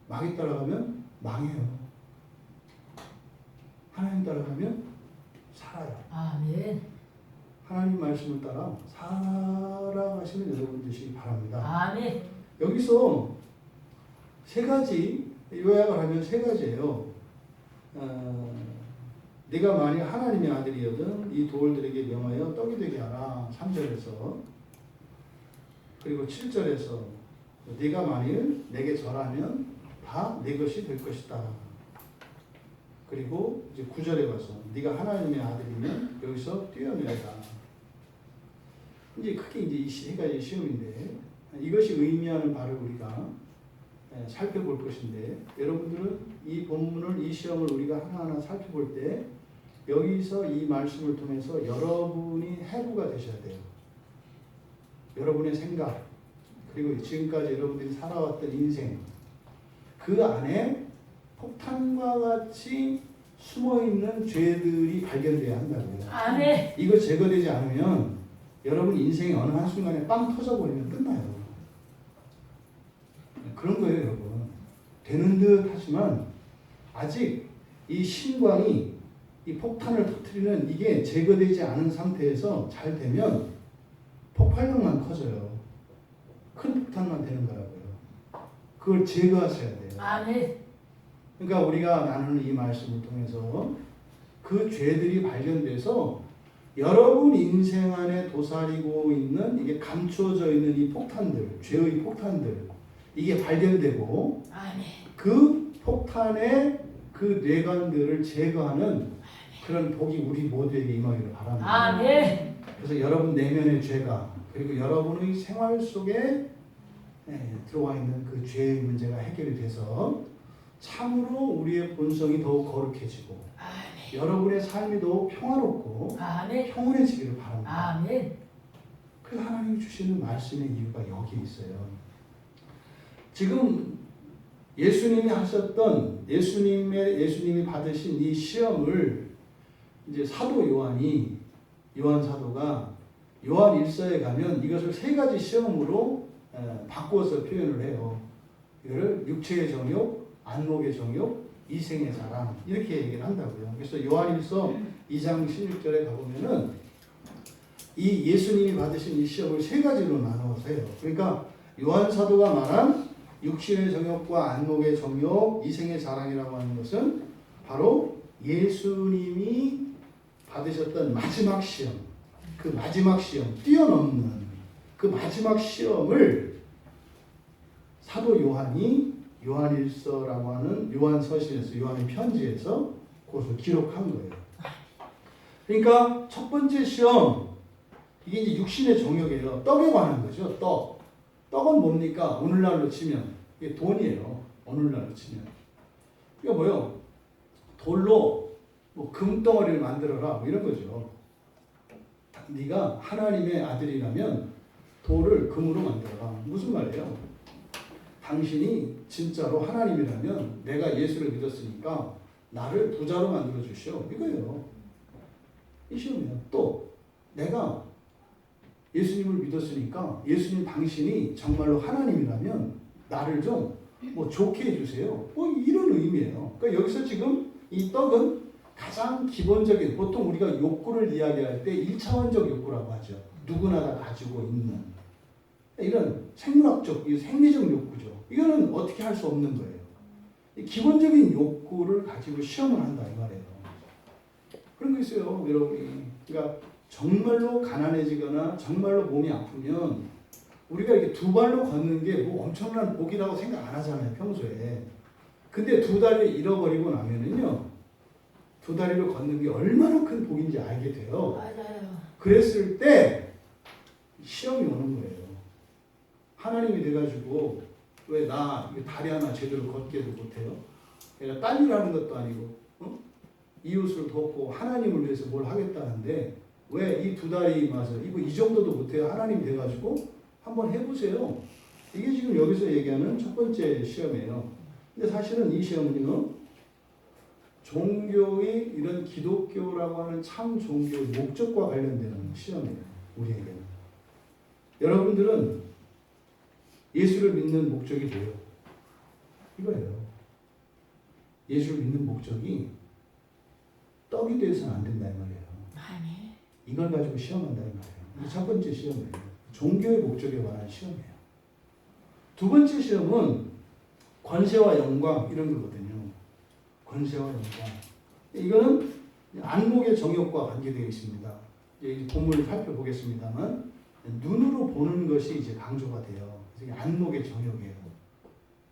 마귀 따라가면 망해요. 하나님 따라가면 살아요. 아멘. 하나님 말씀을 따라 살아가시는 여러분 되시기 바랍니다. 아멘. 여기서 세 가지 요약을 하면 세 가지예요. 네가 만일 하나님의 아들이거든 이 돌들에게 명하여 떡이 되게 하라. 3절에서 그리고 7절에서 네가 만일 내게 절하면 다 내 것이 될 것이다. 그리고 이제 9절에 가서 네가 하나님의 아들이면 여기서 뛰어내려라. 이제 크게 이제 이 세 가지 시험인데 이것이 의미하는 바를 우리가 살펴볼 것인데 여러분들은 이 본문을 이 시험을 우리가 하나하나 살펴볼 때 여기서 이 말씀을 통해서 여러분이 해부가 되셔야 돼요. 여러분의 생각 그리고 지금까지 여러분들이 살아왔던 인생 그 안에 폭탄과 같이 숨어있는 죄들이 발견돼야 한다고요. 아멘. 이거 제거되지 않으면 여러분 인생이 어느 한순간에 빵 터져버리면 끝나요. 그런 거예요, 여러분. 되는 듯 하지만 아직 이 신광이 이 폭탄을 터뜨리는 이게 제거되지 않은 상태에서 잘 되면 폭발력만 커져요. 큰 폭탄만 되는 거라고요. 그걸 제거하셔야 돼요. 아멘. 그러니까 우리가 나누는 이 말씀을 통해서 그 죄들이 발견돼서 여러분 인생 안에 도사리고 있는 이게 감추어져 있는 이 폭탄들, 죄의 폭탄들 이게 발견되고 아멘. 그 폭탄의 그 뇌관들을 제거하는 그런 복이 우리 모두에게 임하기를 바랍니다. 아멘. 그래서 여러분 내면의 죄가 그리고 여러분의 생활 속에 들어와 있는 그 죄의 문제가 해결이 돼서 참으로 우리의 본성이 더욱 거룩해지고 아멘. 여러분의 삶이 더욱 평화롭고 아멘. 평온해지기를 바랍니다. 아멘. 그래서 하나님이 주시는 말씀의 이유가 여기 있어요. 지금 예수님이 하셨던 예수님이 받으신 이 시험을 이제 사도 요한 사도가 요한 1서에 가면 이것을 세 가지 시험으로 바꾸어서 표현을 해요. 이거를 육체의 정욕, 안목의 정욕, 이생의 자랑 이렇게 얘기를 한다고요. 그래서 요한 1서 2장 16절에 가보면은 이 예수님이 받으신 이 시험을 세 가지로 나누어서 해요. 그러니까 요한 사도가 말한 육신의 정욕과 안목의 정욕, 이생의 자랑이라고 하는 것은 바로 예수님이 받으셨던 마지막 시험, 그 마지막 시험, 뛰어넘는 그 마지막 시험을 사도 요한이 요한 1서라고 하는 요한 서신에서 요한의 편지에서 그것을 기록한 거예요. 그러니까 첫 번째 시험 이게 이제 육신의 정욕이에요. 떡에 관한 거죠. 떡은 뭡니까? 오늘날로 치면 이게 돈이에요. 오늘날로 치면 이거 뭐요? 돌로 뭐 금덩어리를 만들어라 뭐 이런 거죠. 네가 하나님의 아들이라면 돌을 금으로 만들어라. 무슨 말이에요? 당신이 진짜로 하나님이라면 내가 예수를 믿었으니까 나를 부자로 만들어 주시오. 이거예요. 이 시험이에요. 또 내가 예수님을 믿었으니까 예수님 당신이 정말로 하나님이라면 나를 좀 뭐 좋게 해주세요. 뭐 이런 의미예요. 그러니까 여기서 지금 이 떡은 가장 기본적인 보통 우리가 욕구를 이야기할 때 1차원적 욕구라고 하죠. 누구나 다 가지고 있는 이런 생물학적, 생리적 욕구죠. 이거는 어떻게 할 수 없는 거예요. 기본적인 욕구를 가지고 시험을 한다 이 말이에요. 그런 거 있어요, 여러분이. 그러니까 정말로 가난해지거나 정말로 몸이 아프면 우리가 이렇게 두 발로 걷는 게 뭐 엄청난 복이라고 생각 안 하잖아요, 평소에. 근데 두 다리를 잃어버리고 나면은요, 두 다리로 걷는 게 얼마나 큰 복인지 알게 돼요. 맞아요. 그랬을 때 시험이 오는 거예요. 하나님이 돼가지고 왜 나 다리 하나 제대로 걷게도 못해요? 내가 딴 일 하는 것도 아니고 이웃을 돕고 하나님을 위해서 뭘 하겠다는데 왜 이 두 다리 맞아? 이거 이 정도도 못해요? 하나님 돼가지고 한번 해보세요. 이게 지금 여기서 얘기하는 첫 번째 시험이에요. 근데 사실은 이 시험은요, 종교의 이런 기독교라고 하는 참 종교의 목적과 관련되는 시험이에요. 우리에게는. 여러분들은 예수를 믿는 목적이 뭐예요? 이거예요. 예수를 믿는 목적이 떡이 되어서는 안 된다 이 말이에요. 아멘. 이걸 가지고 시험한다는 말이에요. 이게 첫 번째 시험이에요. 종교의 목적에 관한 시험이에요. 두 번째 시험은 권세와 영광 이런 거거든요. 권세와 영광. 이거는 안목의 정욕과 관계되어 있습니다. 이 본문을 살펴보겠습니다만 눈으로 보는 것이 이제 강조가 돼요. 그래서 이게 안목의 정욕이에요.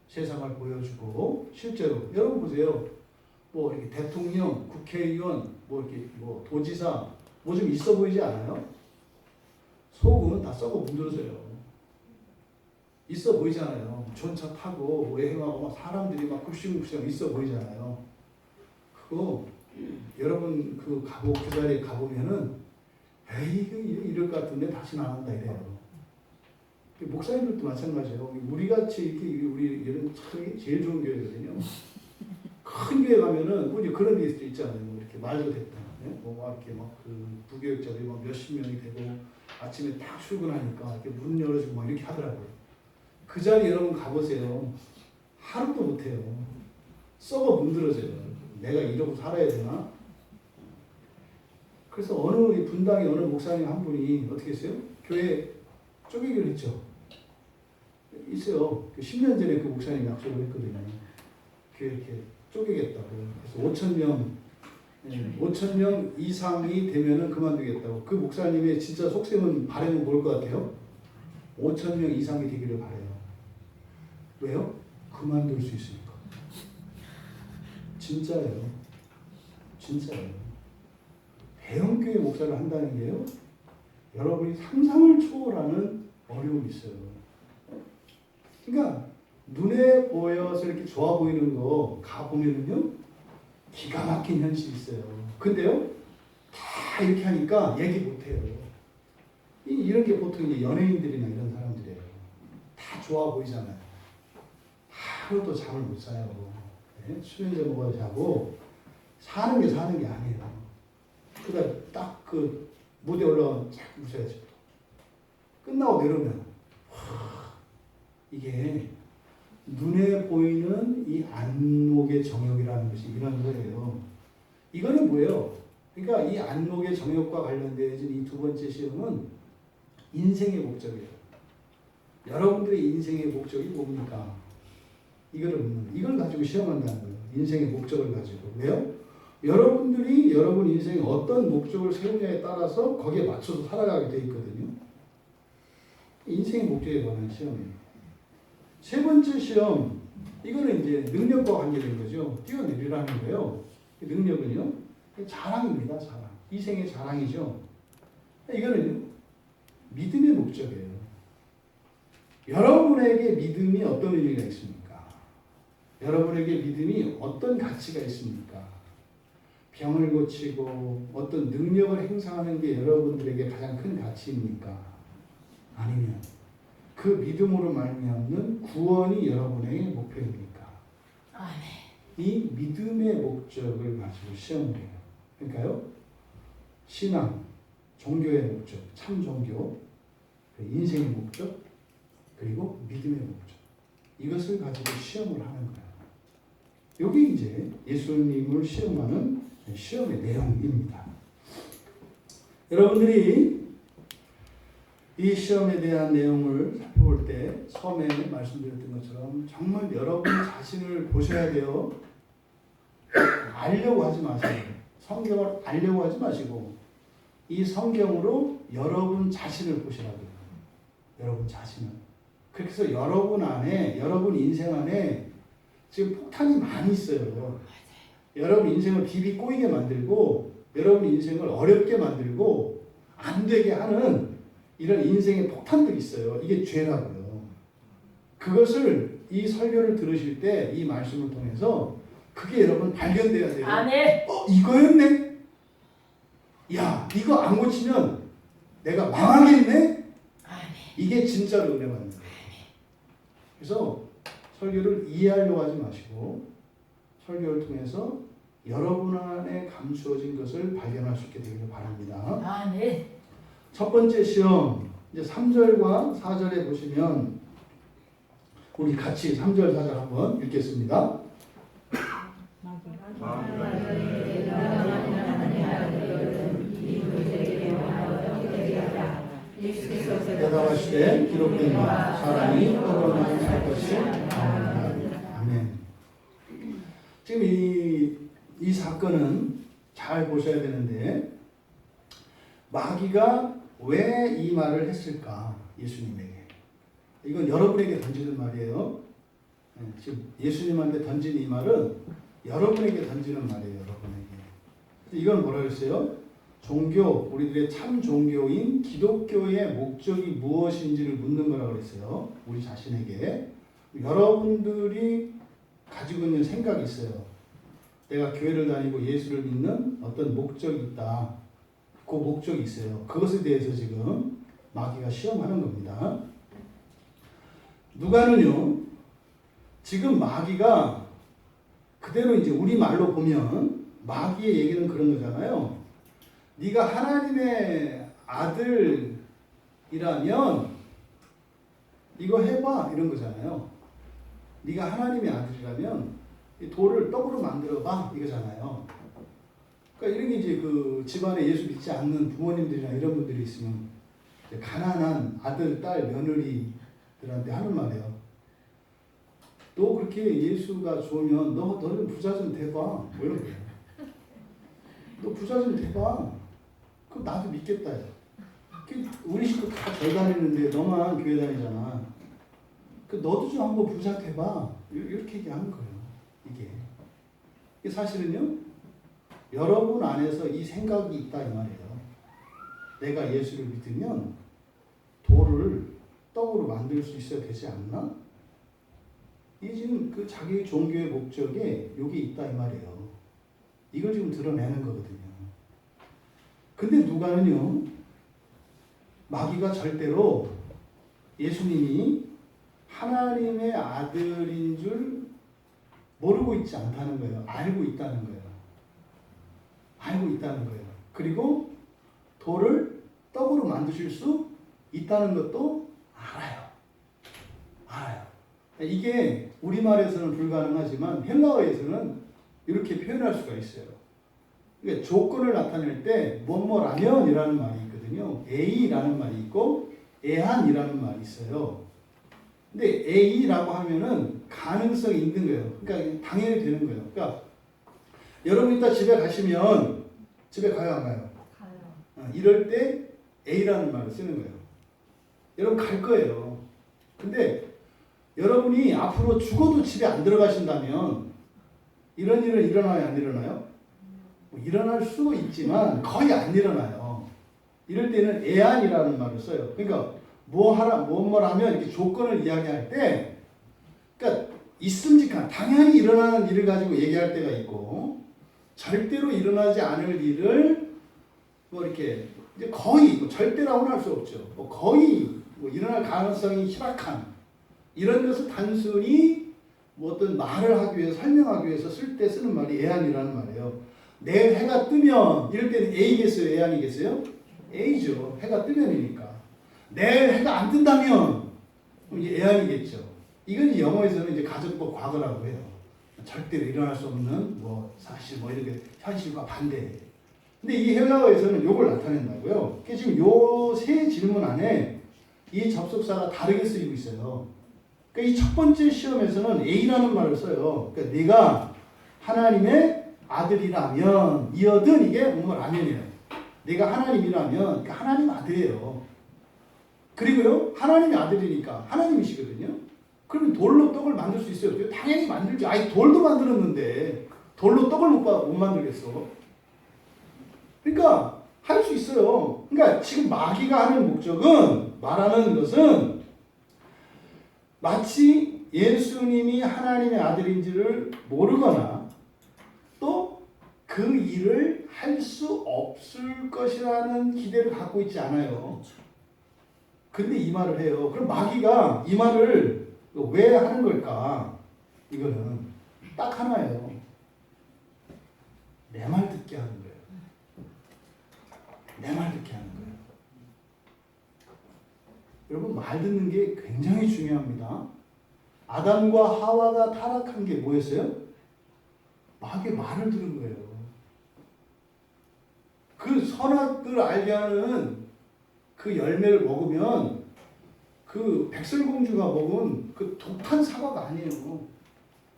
세상을 보여주고 실제로 여러분 보세요. 뭐 이렇게 대통령, 국회의원, 뭐 이렇게 뭐 도지사 뭐 좀 있어 보이지 않아요? 속은 다 썩어 문드러져요. 있어 보이잖아요. 전차 타고 외행하고 막 사람들이 막 굽신굽신 있어 보이잖아요. 그거 여러분 그 자리에 가보면은 에이 이럴 것 같은데 다시는 안 한다 이래요. 목사님들도 마찬가지예요. 우리같이 이렇게 우리 이런 참 제일 좋은 교회거든요. 큰 교회 가면은 우리 그런 게 있잖아요. 뭐 이렇게 말도 됐다. 뭐 이렇게 막 그 부교육자들이 막 몇십 명이 되고 아침에 딱 출근하니까 이렇게 문 열어주고 막 이렇게 하더라고요. 그 자리 여러분 가보세요. 하루도 못해요. 썩어 문드러져요. 내가 이러고 살아야 되나? 그래서 어느 분당의 어느 목사님 한 분이 어떻게 했어요? 교회 쪼개기를 했죠. 있어요. 10년 전에 그 목사님 약속을 했거든요. 교회 이렇게 쪼개겠다고. 그래서 5천 명 이상이 되면은 그만두겠다고. 그 목사님의 진짜 속셈은 바람은 뭘 것 같아요? 5천 명 이상이 되기를 바래요. 왜요? 그만둘 수 있으니까. 진짜예요. 진짜예요. 대형교회 목사를 한다는 게요. 여러분이 상상을 초월하는 어려움이 있어요. 그러니까 눈에 보여서 이렇게 좋아 보이는 거 가보면은요. 기가 막힌 현실이 있어요. 근데요. 다 이렇게 하니까 얘기 못해요. 이런 게 보통 이제 연예인들이나 이런 사람들이에요. 다 좋아 보이잖아요. 하루도 잠을 못 자요. 네? 수면제 먹어야 자고 사는 게 아니에요. 그러다 딱 그 무대 올라가면 쫙 웃어야죠. 끝나고 내려오면 이게 눈에 보이는 이 안목의 정욕이라는 것이 이런 거예요. 이거는 뭐예요? 그러니까 이 안목의 정욕과 관련되어진 이 두 번째 시험은 인생의 목적이에요. 여러분들의 인생의 목적이 뭡니까? 이걸 가지고 시험한다는 거예요. 인생의 목적을 가지고. 왜요? 여러분들이 여러분 인생에 어떤 목적을 세우냐에 따라서 거기에 맞춰서 살아가게 돼 있거든요. 인생의 목적에 관한 시험이에요. 세 번째 시험, 이거는 이제 능력과 관계된 거죠. 뛰어내리라는 거예요. 능력은요, 자랑입니다. 자랑. 이생의 자랑이죠. 이거는요, 믿음의 목적이에요. 여러분에게 믿음이 어떤 의미가 있습니까? 여러분에게 믿음이 어떤 가치가 있습니까? 병을 고치고 어떤 능력을 행사하는 게 여러분들에게 가장 큰 가치입니까? 아니면 그 믿음으로 말미암는 구원이 여러분의 목표입니까? 아멘. 이 믿음의 목적을 가지고 시험을 해요. 그러니까요, 신앙, 종교의 목적, 참 종교, 인생의 목적, 그리고 믿음의 목적. 이것을 가지고 시험을 하는 거예요. 이게 이제 예수님을 시험하는 시험의 내용입니다. 여러분들이 이 시험에 대한 내용을 살펴볼 때 처음에 말씀드렸던 것처럼 정말 여러분 자신을 보셔야 돼요. 알려고 하지 마세요. 성경을 알려고 하지 마시고 이 성경으로 여러분 자신을 보시라고요. 여러분 자신을. 그렇게 해서 여러분 안에, 여러분 인생 안에 지금 폭탄이 많이 있어요. 여러분 인생을 비비 꼬이게 만들고 여러분 인생을 어렵게 만들고 안 되게 하는 이런 인생의 폭탄들이 있어요. 이게 죄라고요. 그것을 이 설교를 들으실 때 이 말씀을 통해서 그게 여러분 발견돼야 돼요. 아멘. 이거였네? 야, 이거 안 고치면 내가 망하겠네? 아멘. 이게 진짜로 은혜 받는 거예요. 그래서 설교를 이해하려고 하지 마시고 설교를 통해서 여러분 안에 감추어진 것을 발견할 수 있게 되기를 바랍니다. 아멘. 첫 번째 시험, 이제 3절과 4절에 보시면 우리 같이 3절 4절 한번 읽겠습니다. 대답하시되 기록된 바 사람이 떡으로만 살 것이 아니라. 아멘. 지금 이 사건은 잘 보셔야 되는데 마귀가 왜 이 말을 했을까? 예수님에게. 이건 여러분에게 던지는 말이에요. 지금 예수님한테 던진 이 말은 여러분에게 던지는 말이에요. 여러분에게. 이건 뭐라 그랬어요? 종교, 우리들의 참 종교인 기독교의 목적이 무엇인지를 묻는 거라고 그랬어요. 우리 자신에게. 여러분들이 가지고 있는 생각이 있어요. 내가 교회를 다니고 예수를 믿는 어떤 목적이 있다. 그 목적이 있어요. 그것에 대해서 지금 마귀가 시험하는 겁니다. 누가는요, 지금 마귀가 그대로 이제 우리 말로 보면 마귀의 얘기는 그런 거잖아요. 네가 하나님의 아들이라면 이거 해봐 이런 거잖아요. 네가 하나님의 아들이라면 이 돌을 떡으로 만들어봐 이거잖아요. 그러니까 이런 게 이제 그 집안에 예수 믿지 않는 부모님들이나 이런 분들이 있으면 가난한 아들, 딸, 며느리들한테 하는 말이에요. 너 그렇게 예수가 좋으면 너는 부자 좀 돼봐. 뭐 이런 거예요. 너 부자 좀 돼봐. 그럼 나도 믿겠다. 우리 식구 다 절 다니는데 너만 교회 다니잖아. 너도 좀 한번 부자 돼봐. 이렇게 얘기하는 거예요. 이게 사실은요. 여러분 안에서 이 생각이 있다 이 말이에요. 내가 예수를 믿으면 돌을 떡으로 만들 수 있어야 되지 않나? 이게 지금 그 자기 종교의 목적에 여기 있다 이 말이에요. 이걸 지금 드러내는 거거든요. 근데 누가는요, 마귀가 절대로 예수님이 하나님의 아들인 줄 모르고 있지 않다는 거예요. 알고 있다는 거예요. 알고 있다는 거예요. 그리고 돌을 떡으로 만드실 수 있다는 것도 알아요. 알아요. 이게 우리말에서는 불가능하지만 헬라어에서는 이렇게 표현할 수가 있어요. 그러니까 조건을 나타낼 때 뭐뭐라면이라는 말이 있거든요. A라는 말이 있고 애한이라는 말이 있어요. 근데 A라고 하면은 가능성이 있는 거예요. 그러니까 당연히 되는 거예요. 그러니까 여러분 이따 집에 가시면 집에 가요 안 가요? 가요. 이럴 때 A라는 말을 쓰는 거예요. 여러분 갈 거예요. 근데 여러분이 앞으로 죽어도 집에 안 들어가신다면 이런 일은 일어나요 안 일어나요? 뭐 일어날 수도 있지만 거의 안 일어나요. 이럴 때는 애안이라는 말을 써요. 그러니까 뭐하면 이렇게 조건을 이야기할 때 그러니까 있음직한 당연히 일어나는 일을 가지고 얘기할 때가 있고 절대로 일어나지 않을 일을 뭐 이렇게 이제 거의 뭐 절대라고는 할 수 없죠. 뭐 거의 뭐 일어날 가능성이 희박한 이런 것을 단순히 뭐 어떤 말을 하기 위해서 설명하기 위해서 쓸 때 쓰는 말이 애안이라는 말이에요. 내일 해가 뜨면 이럴 때는 A겠어요? 애안이겠어요? A죠. 해가 뜨면이니까. 내일 해가 안 뜬다면 이제 애안이겠죠. 이건 이제 영어에서는 이제 가정법 과거라고 해요. 절대로 일어날 수 없는 뭐 사실 뭐 이렇게 현실과 반대. 근데 이 헬라어에서는 요걸 나타낸다고요. 그러니까 지금 요 세 질문 안에 이 접속사가 다르게 쓰이고 있어요. 그러니까 이 첫 번째 시험에서는 A라는 말을 써요. 그러니까 네가 하나님의 아들이라면 이어든 이게 뭐라면이에요. 내가 하나님이라면 그러니까 하나님 아들이에요. 그리고요 하나님의 아들이니까 하나님이시거든요. 그러면 돌로 떡을 만들 수 있어요? 당연히 만들지. 아니 돌도 만들었는데 돌로 떡을 못 만들겠어. 그러니까 할 수 있어요. 그러니까 지금 마귀가 하는 목적은 말하는 것은 마치 예수님이 하나님의 아들인지를 모르거나 또 그 일을 할 수 없을 것이라는 기대를 갖고 있지 않아요. 근데 이 말을 해요. 그럼 마귀가 이 말을 왜 하는 걸까? 이거는 딱 하나예요. 내 말 듣게 하는 거예요. 내 말 듣게 하는 거예요. 여러분 말 듣는 게 굉장히 중요합니다. 아담과 하와가 타락한 게 뭐였어요? 마귀의 말을 들은 거예요. 그 선악을 알게 하는 그 열매를 먹으면 그 백설공주가 먹은 그 독한 사과가 아니에요.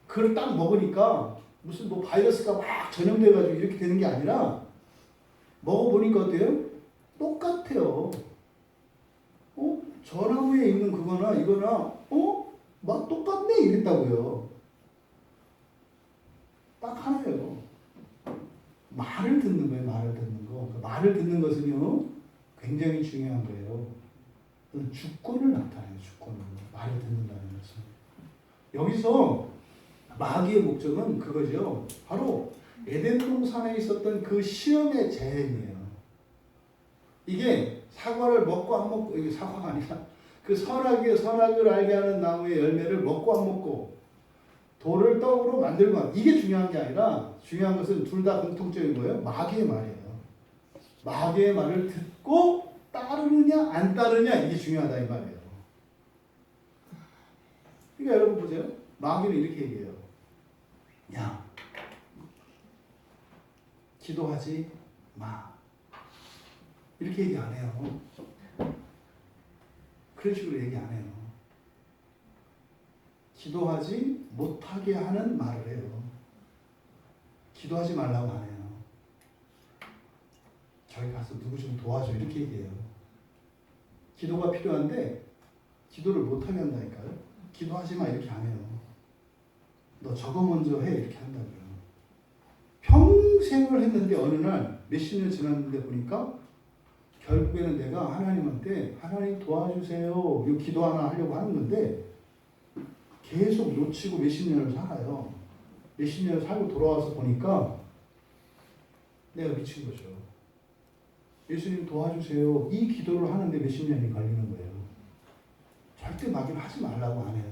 그걸 딱 먹으니까 무슨 뭐 바이러스가 막 전염돼가지고 이렇게 되는 게 아니라 먹어보니까 어때요? 똑같아요. 전화부에 있는 그거나 이거나 맛 똑같네 이랬다고요. 딱 하나예요. 말을 듣는 거예요. 말을 듣는 거. 말을 듣는 것은요 굉장히 중요한 거예요. 주권을 나타내요. 주권을. 말을 듣는다는 것은. 여기서 마귀의 목적은 그거죠. 바로 에덴 동산에 있었던 그 시험의 재행이에요. 이게 사과를 먹고 안 먹고, 이게 사과가 아니라 그 선악을 알게 하는 나무의 열매를 먹고 안 먹고 돌을 떡으로 만들고 안, 이게 중요한 게 아니라 중요한 것은 둘 다 공통점이 뭐예요? 마귀의 말이에요. 마귀의 말을 듣고 따르느냐 안 따르냐 이게 중요하다 이 말이에요. 그러니까 여러분 보세요. 마귀는 이렇게 얘기해요. 야, 기도하지 마. 이렇게 얘기 안 해요. 그런 식으로 얘기 안 해요. 기도하지 못하게 하는 말을 해요. 기도하지 말라고 안 해요. 저기 가서 누구 좀 도와줘 이렇게 얘기해요. 기도가 필요한데 기도를 못하게 한다니까요. 기도하지 마 이렇게 안 해요. 너 저거 먼저 해 이렇게 한다고요. 평생을 했는데 어느 날 몇십 년 지났는데 보니까 결국에는 내가 하나님한테 하나님 도와주세요 이 기도 하나 하려고 하는 건데 계속 놓치고 몇십 년을 살아요. 몇십 년을 살고 돌아와서 보니까 내가 미친 거죠. 예수님 도와주세요 이 기도를 하는데 몇십 년이 걸리는 거예요. 절대 마귀는 하지 말라고 안 해요.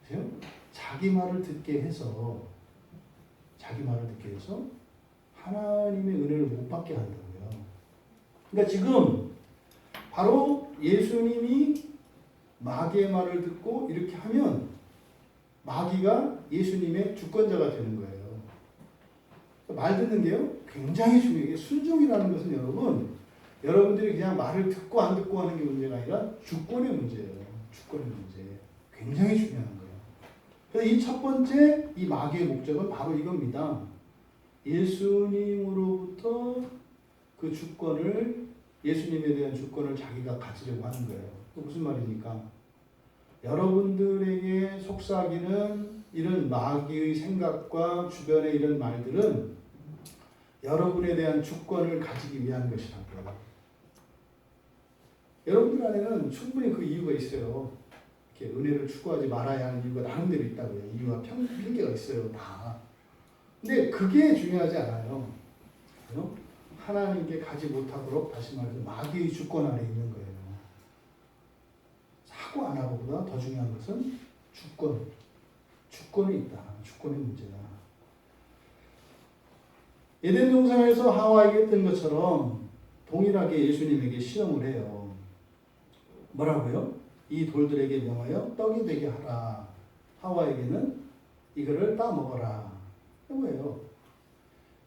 그래요? 자기 말을 듣게 해서 하나님의 은혜를 못 받게 한다고요. 그러니까 지금 바로 예수님이 마귀의 말을 듣고 이렇게 하면 마귀가 예수님의 주권자가 되는 거예요. 말 듣는 게요 굉장히 중요해요. 순종이라는 것은 여러분들이 그냥 말을 듣고 안 듣고 하는 게 문제가 아니라 주권의 문제예요. 주권의 문제. 굉장히 중요한 거예요. 그래서 이 첫 번째 이 마귀의 목적은 바로 이겁니다. 예수님으로부터 그 주권을 예수님에 대한 주권을 자기가 가지려고 하는 거예요. 무슨 말입니까? 여러분들에게 속삭이는 이런 마귀의 생각과 주변의 이런 말들은 여러분에 대한 주권을 가지기 위한 것이라고요. 여러분들 안에는 충분히 그 이유가 있어요. 이렇게 은혜를 추구하지 말아야 하는 이유가 나름대로 있다고요. 이유와 핑계가 있어요. 다. 근데 그게 중요하지 않아요. 하나님께 가지 못하도록 다시 말해서 마귀의 주권 아래 있는 거예요. 사고 안 하고보다 더 중요한 것은 주권이 있다. 주권의 문제다. 에덴 동산에서 하와에게 했던 것처럼 동일하게 예수님에게 시험을 해요. 뭐라고요? 이 돌들에게 명하여 떡이 되게 하라. 하와에게는 이거를 따먹어라. 이거예요.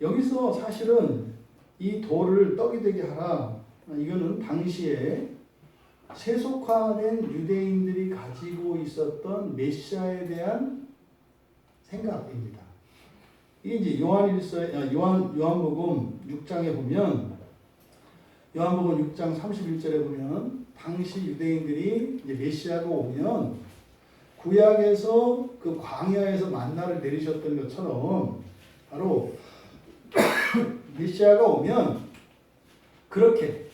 여기서 사실은 이 돌을 떡이 되게 하라. 이거는 당시에 세속화된 유대인들이 가지고 있었던 메시아에 대한 생각입니다. 이게 이제 요한복음 6장에 보면 요한복음 6장 31절에 보면 당시 유대인들이 이제 메시아가 오면 구약에서 그 광야에서 만나를 내리셨던 것처럼 바로 메시아가 오면 그렇게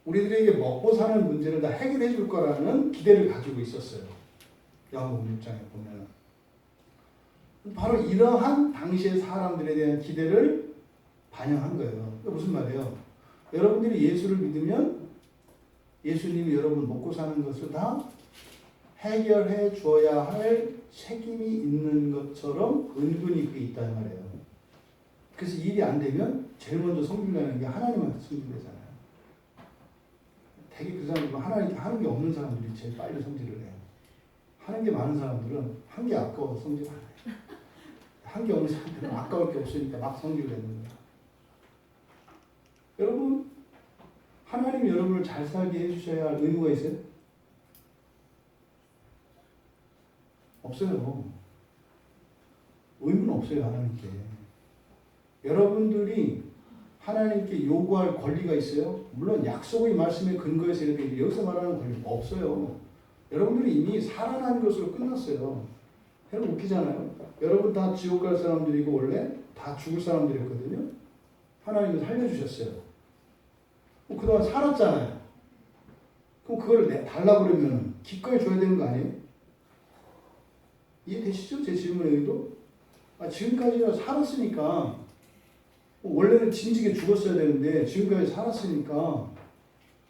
우리들에게 먹고 사는 문제를 다 해결해 줄 거라는 기대를 가지고 있었어요. 요한복음 6장에 보면 바로 이러한 당시의 사람들에 대한 기대를 반영한 거예요. 무슨 말이에요? 여러분들이 예수를 믿으면 예수님이 여러분 먹고 사는 것을 다 해결해 줘야 할 책임이 있는 것처럼 은근히 그게 있단 말이에요. 그래서 일이 안 되면 제일 먼저 성질내는 게 하나님한테 성질내잖아요. 되게 그 사람들은 하나님께 하는 게 없는 사람들이 제일 빨리 성질을 해요. 하는 게 많은 사람들은 한 게 아까워서 성질 안 해요. 한 게 없는 사람들은 아까울 게 없으니까 막 성질을 내는 거예요. 여러분, 하나님이 여러분을 잘 살게 해주셔야 할 의무가 있어요? 없어요. 의무는 없어요, 하나님께. 여러분들이 하나님께 요구할 권리가 있어요? 물론 약속의 말씀에 근거해서 이렇게 여기서 말하는 권리가 없어요. 여러분들이 이미 살아난 것으로 끝났어요. 여러분 웃기잖아요. 여러분 다 지옥 갈 사람들이고 원래 다 죽을 사람들이었거든요. 하나님은 살려주셨어요. 그동안 살았잖아요. 그럼 그걸 달라고 그러면 기꺼이 줘야 되는 거 아니에요? 이해되시죠? 제 질문의 의도? 지금까지 살았으니까 원래는 진즉에 죽었어야 되는데 지금까지 살았으니까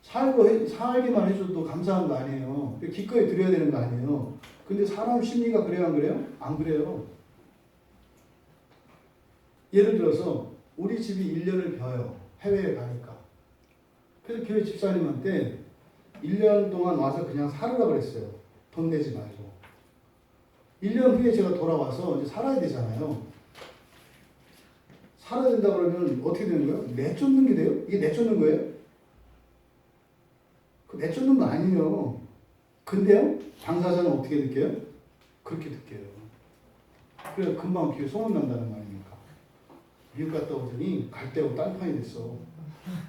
살기만 해줘도 감사한 거 아니에요. 기꺼이 드려야 되는 거 아니에요. 근데 사람 심리가 그래요, 안 그래요? 안 그래요. 예를 들어서 우리 집이 1년을 벼요. 해외에 가니까. 그래서 교회 집사님한테 1년 동안 와서 그냥 살으라 그랬어요. 돈 내지 말고. 1년 후에 제가 돌아와서 이제 살아야 되잖아요. 살아야 된다 그러면 어떻게 되는 거예요? 내쫓는 게 돼요? 이게 내쫓는 거예요? 그 내쫓는 거 아니에요. 근데요, 당사자는 어떻게 느껴요? 그렇게 느껴요. 그래서 금방 귀에 소문난다는 거 아닙니까? 미국 갔다 오더니 갈 때하고 딴판이 됐어.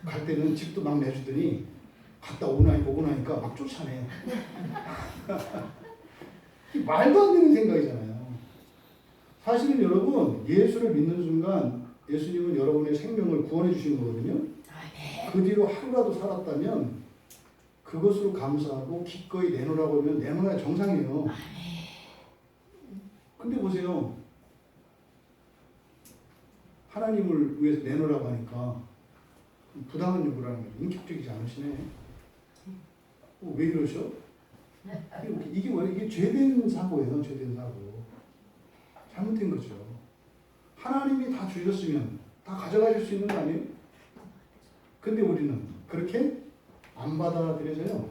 갈 때는 집도 막 내주더니 갔다 오고 나니까 막 쫓아내. 말도 안 되는 생각이잖아요. 사실은 여러분, 예수를 믿는 순간 예수님은 여러분의 생명을 구원해 주신 거거든요. 그 뒤로 하루라도 살았다면 그것으로 감사하고 기꺼이 내놓으라고 하면 내놓아야 정상이에요. 근데 보세요. 하나님을 위해서 내놓으라고 하니까 부당한 요구라는 게 인격적이지 않으시네. 왜 이러셔? 이게 죄된 사고예요. 죄된 사고. 잘못된 거죠. 하나님이 다 주셨으면 다 가져가실 수 있는 거 아니에요? 근데 우리는 그렇게 안 받아들여져요.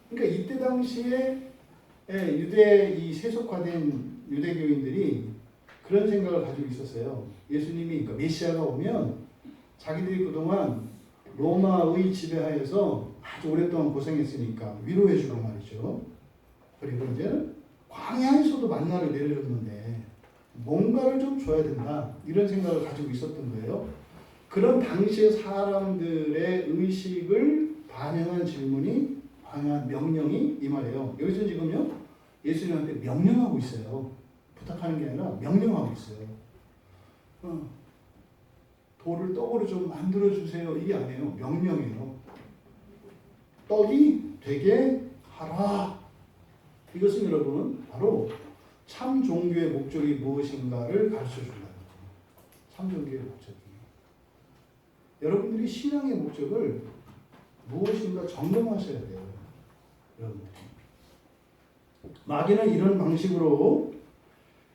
그러니까 이때 당시에 유대 세속화된 유대교인들이 그런 생각을 가지고 있었어요. 예수님이 그러니까 메시아가 오면 자기들이 그동안 로마의 지배하에서 아주 오랫동안 고생했으니까 위로해 주고 말이죠. 그리고 이제 광야에서도 만나를 내려줬는데 뭔가를 좀 줘야 된다. 이런 생각을 가지고 있었던 거예요. 그런 당시의 사람들의 의식을 반영한 질문이 반영한 명령이 이 말이에요. 여기서 지금요 예수님한테 명령하고 있어요. 부탁하는 게 아니라 명령하고 있어요. 돌을 떡으로 좀 만들어 주세요. 이게 아니에요. 명령이에요. 떡이 되게 하라. 이것은 여러분 바로 참 종교의 목적이 무엇인가를 가르쳐 준 거예요. 참 종교의 목적이. 여러분들이 신앙의 목적을 무엇인가 점검하셔야 돼요. 여러분들이. 마귀는 이런 방식으로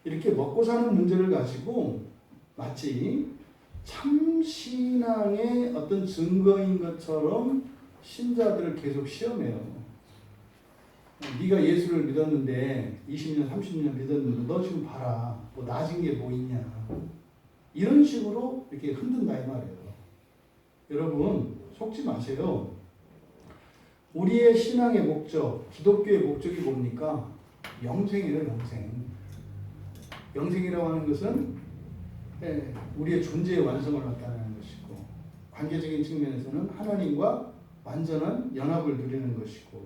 이렇게 먹고 사는 문제를 가지고 마치 참 신앙의 어떤 증거인 것처럼 신자들을 계속 시험해요. 네가 예수를 믿었는데 20년, 30년 믿었는데 너 지금 봐라. 뭐 나아진 게 뭐 있냐. 이런 식으로 이렇게 흔든다 이 말이에요. 여러분 속지 마세요. 우리의 신앙의 목적, 기독교의 목적이 뭡니까? 영생이래요. 영생. 영생이라고 하는 것은 우리의 존재의 완성을 나타내는 것이고 관계적인 측면에서는 하나님과 완전한 연합을 누리는 것이고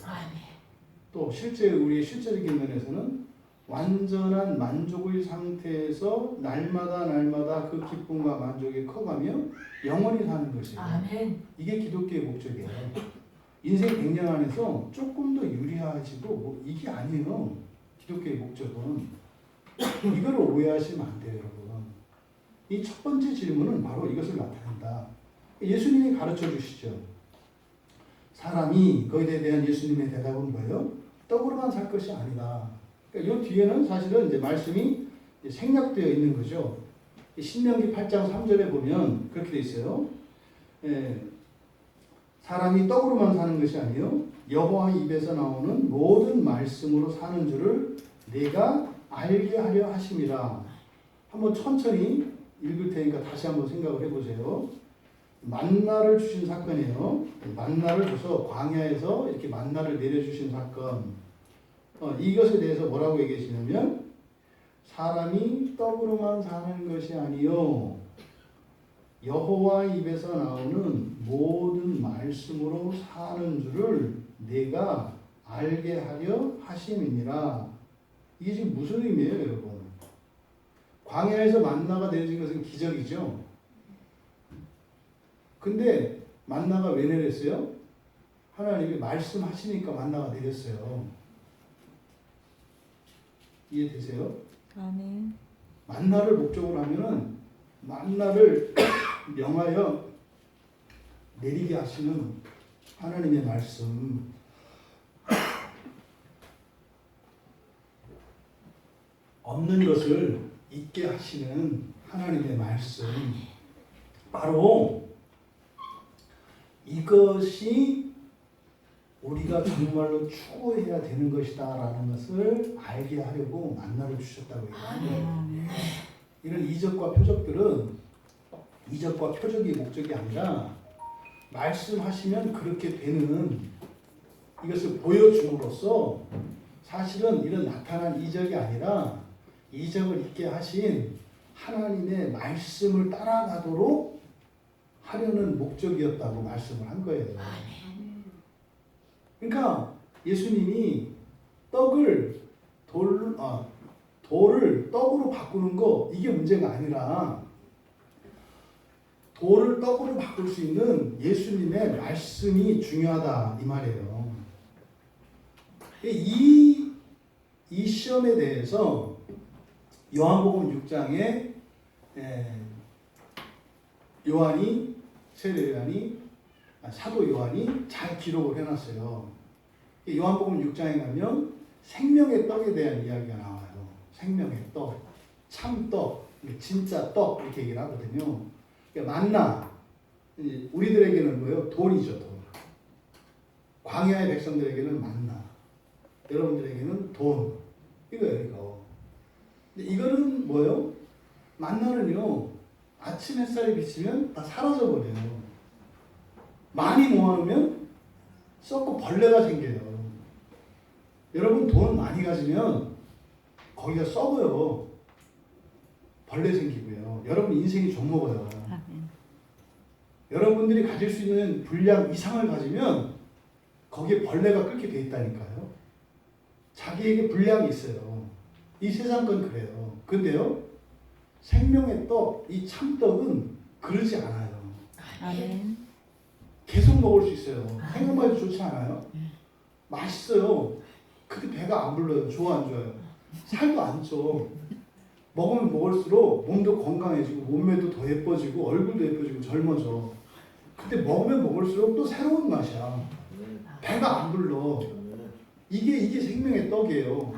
또 실제 우리의 실제적인 면에서는 완전한 만족의 상태에서 날마다 그 기쁨과 만족이 커가며 영원히 사는 것이에요. 아멘. 이게 기독교의 목적이에요. 인생 100년 안에서 조금 더 유리해지고 뭐 이게 아니에요. 기독교의 목적은. 이걸 오해하시면 안 돼요, 여러분. 이 첫 번째 질문은 바로 이것을 나타낸다. 예수님이 가르쳐 주시죠. 사람이 거기에 대한 예수님의 대답은 뭐예요? 떡으로만 살 것이 아니다. 그러니까 이 뒤에는 사실은 이제 말씀이 생략되어 있는 거죠. 신명기 8장 3절에 보면 그렇게 돼 있어요. 사람이 떡으로만 사는 것이 아니요 여호와 입에서 나오는 모든 말씀으로 사는 줄을 내가 알게 하려 하심이라. 한번 천천히 읽을 테니까 다시 한번 생각을 해보세요. 만나를 주신 사건이에요. 만나를 줘서 광야에서 이렇게 만나를 내려주신 사건. 이것에 대해서 뭐라고 얘기하시냐면 사람이 떡으로만 사는 것이 아니요 여호와 입에서 나오는 모든 말씀으로 사는 줄을 내가 알게 하려 하심이니라. 이게 지금 무슨 의미예요, 여러분? 광야에서 만나가 내려진 것은 기적이죠. 근데 만나가 왜 내렸어요? 하나님이 말씀하시니까 만나가 내렸어요. 이해되세요? 아멘. 만나를 목적으로 하면은 만나를 명하여 내리게 하시는 하나님의 말씀. 없는 것을 있게 하시는 하나님의 말씀. 바로 이것이 우리가 정말로 추구해야 되는 것이다라는 것을 알게 하려고 만나를 주셨다고 얘기합니다. 이런 이적과 표적들은 이적과 표적이 목적이 아니라 말씀하시면 그렇게 되는 이것을 보여줌으로써 사실은 이런 나타난 이적이 아니라 이적을 있게 하신 하나님의 말씀을 따라가도록 하려는 목적이었다고 말씀을 한 거예요. 그러니까 예수님이 돌을 떡으로 바꾸는 거 이게 문제가 아니라 돌을 떡으로 바꿀 수 있는 예수님의 말씀이 중요하다 이 말이에요. 이 시험에 대해서 요한복음 6장에 사도 요한이 잘 기록을 해놨어요. 요한복음 6장에 가면 생명의 떡에 대한 이야기가 나와요. 생명의 떡, 참떡, 진짜 떡 이렇게 얘기를 하거든요. 만나, 우리들에게는 뭐예요? 돌이죠, 돌. 광야의 백성들에게는 만나, 여러분들에게는 돈. 이거예요, 이거. 근데 이거는 뭐예요? 만나는요, 아침 햇살이 비치면 다 사라져버려요. 많이 모아놓으면 썩고 벌레가 생겨요. 여러분 돈 많이 가지면 거기가 썩어요. 벌레 생기고요. 여러분 인생이 좀먹어요. 여러분들이 가질 수 있는 분량 이상을 가지면 거기에 벌레가 끓게 돼 있다니까요. 자기에게 분량이 있어요. 이 세상 건 그래요. 근데요, 생명의 떡, 이 참떡은 그러지 않아요. 아멘. 계속 먹을 수 있어요. 생각만 해도 좋지 않아요? 맛있어요. 근데 배가 안 불러요. 좋아 안 좋아요? 살도 안 쪄. 먹으면 먹을수록 몸도 건강해지고 몸매도 더 예뻐지고 얼굴도 예뻐지고 젊어져. 근데 먹으면 먹을수록 또 새로운 맛이야. 배가 안 불러. 이게 생명의 떡이에요.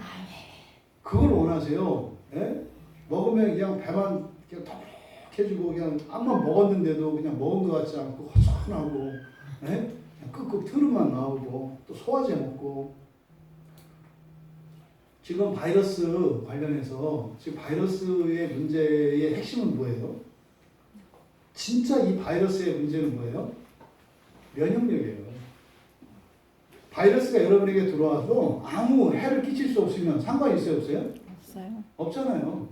그걸 원하세요. 예? 먹으면 그냥 배만 그냥 턱해지고 그냥 암만 먹었는데도 그냥 먹은 것 같지 않고 허전하고, 예? 그냥 끄끄 트름만 나오고 또 소화제 먹고. 지금 바이러스 관련해서 지금 바이러스의 문제의 핵심은 뭐예요? 진짜 이 바이러스의 문제는 뭐예요? 면역력이에요. 바이러스가 여러분에게 들어와도 아무 해를 끼칠 수 없으면 상관이 있어요, 없어요? 없어요. 없잖아요.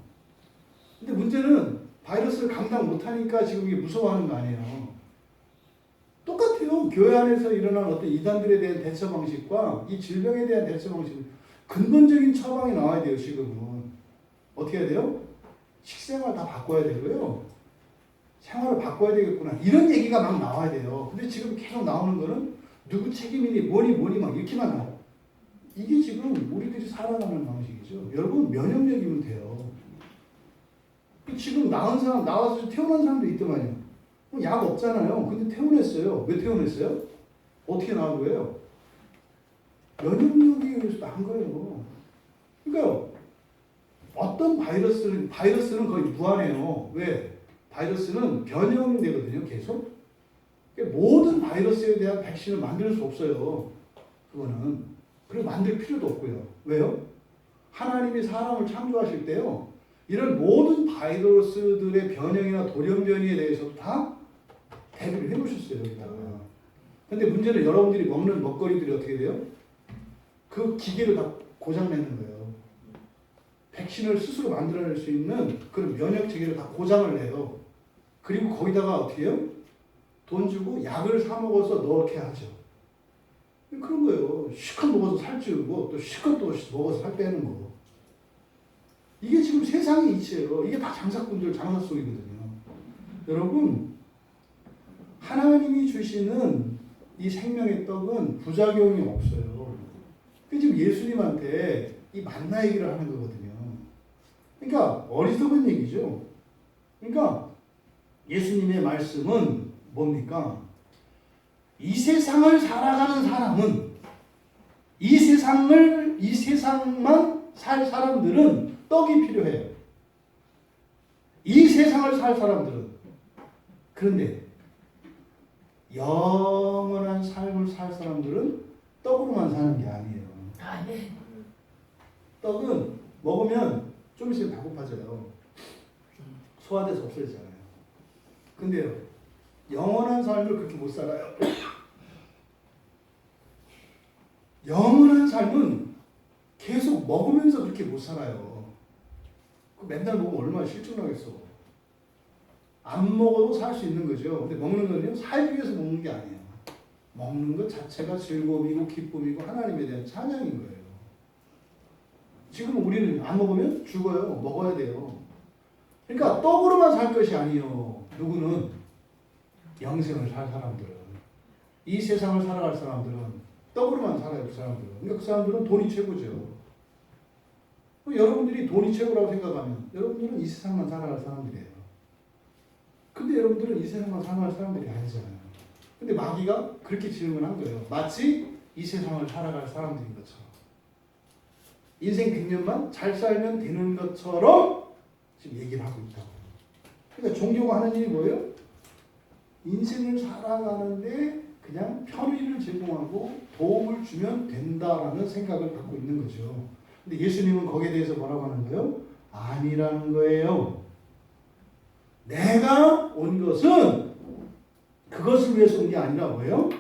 근데 문제는 바이러스를 감당 못하니까 지금 이게 무서워하는 거 아니에요. 똑같아요. 교회 안에서 일어난 어떤 이단들에 대한 대처 방식과 이 질병에 대한 대처 방식, 근본적인 처방이 나와야 돼요, 지금은. 어떻게 해야 돼요? 식생활 다 바꿔야 되고요. 생활을 바꿔야 되겠구나. 이런 얘기가 막 나와야 돼요. 근데 지금 계속 나오는 거는 누구 책임이니 뭐니 막 이렇게만 나와요. 이게 지금 우리들이 살아가는 방식이죠. 여러분 면역력이면 돼요. 지금 나은 사람, 나와서 퇴원한 사람도 있더만요. 약 없잖아요. 근데 퇴원했어요. 왜 퇴원했어요? 어떻게 나온 거예요? 면역력이 의해서 나은 거예요. 그러니까 어떤 바이러스는 거의 무한해요. 왜? 바이러스는 변형이 되거든요. 계속. 그러니까 모든 바이러스에 대한 백신을 만들 수 없어요. 그거는. 그리고 만들 필요도 없고요. 왜요? 하나님이 사람을 창조하실 때요, 이런 모든 바이러스들의 변형이나 돌연변이에 대해서 다 대비를 해놓으셨어요. 근데 문제는 여러분들이 먹는 먹거리들이 어떻게 돼요? 그 기계를 다 고장내는 거예요. 백신을 스스로 만들어낼 수 있는 그런 면역 체계를 다 고장을 내요. 그리고 거기다가 어떻게 해요? 돈 주고 약을 사 먹어서 넣게 하죠. 그런 거예요. 실컷 먹어서 살찌우고 또 실컷 또 먹어서 살 빼는 거. 이게 지금 세상의 이치예요. 이게 다 장사꾼들 장사 속이거든요. 여러분, 하나님이 주시는 이 생명의 떡은 부작용이 없어요. 그 지금 예수님한테 이 만나 얘기를 하는 거거든요. 그러니까 어리석은 얘기죠. 그러니까 예수님의 말씀은 뭡니까? 이 세상을 살아가는 사람은 이 세상만 살 사람들은 떡이 필요해요. 이 세상을 살 사람들은. 그런데 영원한 삶을 살 사람들은 떡으로만 사는 게 아니에요. 아멘. 떡은 먹으면 좀 있으면 다 고파져요. 소화돼서 없어지잖아요. 근데요, 영원한 삶을 그렇게 못 살아요. 영원한 삶은 계속 먹으면서 그렇게 못 살아요. 맨날 먹으면 얼마나 실증나겠어. 안 먹어도 살 수 있는 거죠. 근데 먹는 거는요, 살기 위해서 먹는 게 아니에요. 먹는 것 자체가 즐거움이고 기쁨이고 하나님에 대한 찬양인 거예요. 지금 우리는 안 먹으면 죽어요. 먹어야 돼요. 그러니까 떡으로만 살 것이 아니에요. 누구는? 영생을 살 사람들은. 이 세상을 살아갈 사람들은 떡으로만 살아요. 그 사람들은. 그러니까 그 사람들은 돈이 최고죠. 여러분들이 돈이 최고라고 생각하면 여러분들은 이 세상만 살아갈 사람들이에요. 근데 여러분들은 이 세상만 살아갈 사람들이 아니잖아요. 근데 마귀가 그렇게 질문한 거예요. 마치 이 세상을 살아갈 사람들인 것처럼. 인생 100년만 잘 살면 되는 것처럼 지금 얘기를 하고 있다고. 그러니까 종교가 하는 일이 뭐예요? 인생을 살아가는데 그냥 편의를 제공하고 도움을 주면 된다라는 생각을 갖고 있는 거죠. 근데 예수님은 거기에 대해서 뭐라고 하는 거예요? 아니라는 거예요. 내가 온 것은 그것을 위해서 온 게 아니라 뭐예요?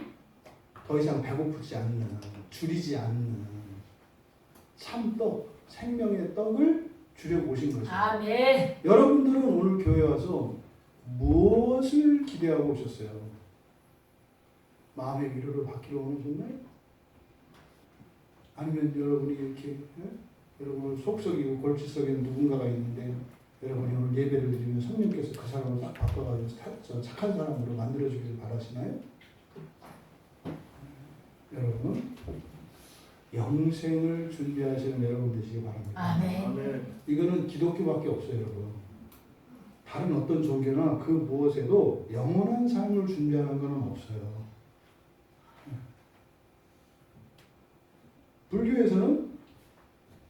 더 이상 배고프지 않는, 줄이지 않는 참떡, 생명의 떡을 주려고 오신 거죠. 아멘. 여러분들은 오늘 교회 와서 무엇을 기대하고 오셨어요? 마음의 위로를 받기로 오셨나요? 아니면 여러분이 이렇게 여러분 속썩이고 골칫속에는 누군가가 있는데 여러분이 오늘 예배를 드리면 성령께서 그 사람을 딱 바꿔가지고 착한 사람으로 만들어주기를 바라시나요? 여러분, 영생을 준비하시는 여러분 되시기 바랍니다. 아멘. 이거는 기독교밖에 없어요, 여러분. 다른 어떤 종교나 그 무엇에도 영원한 삶을 준비하는 것은 없어요. 불교에서는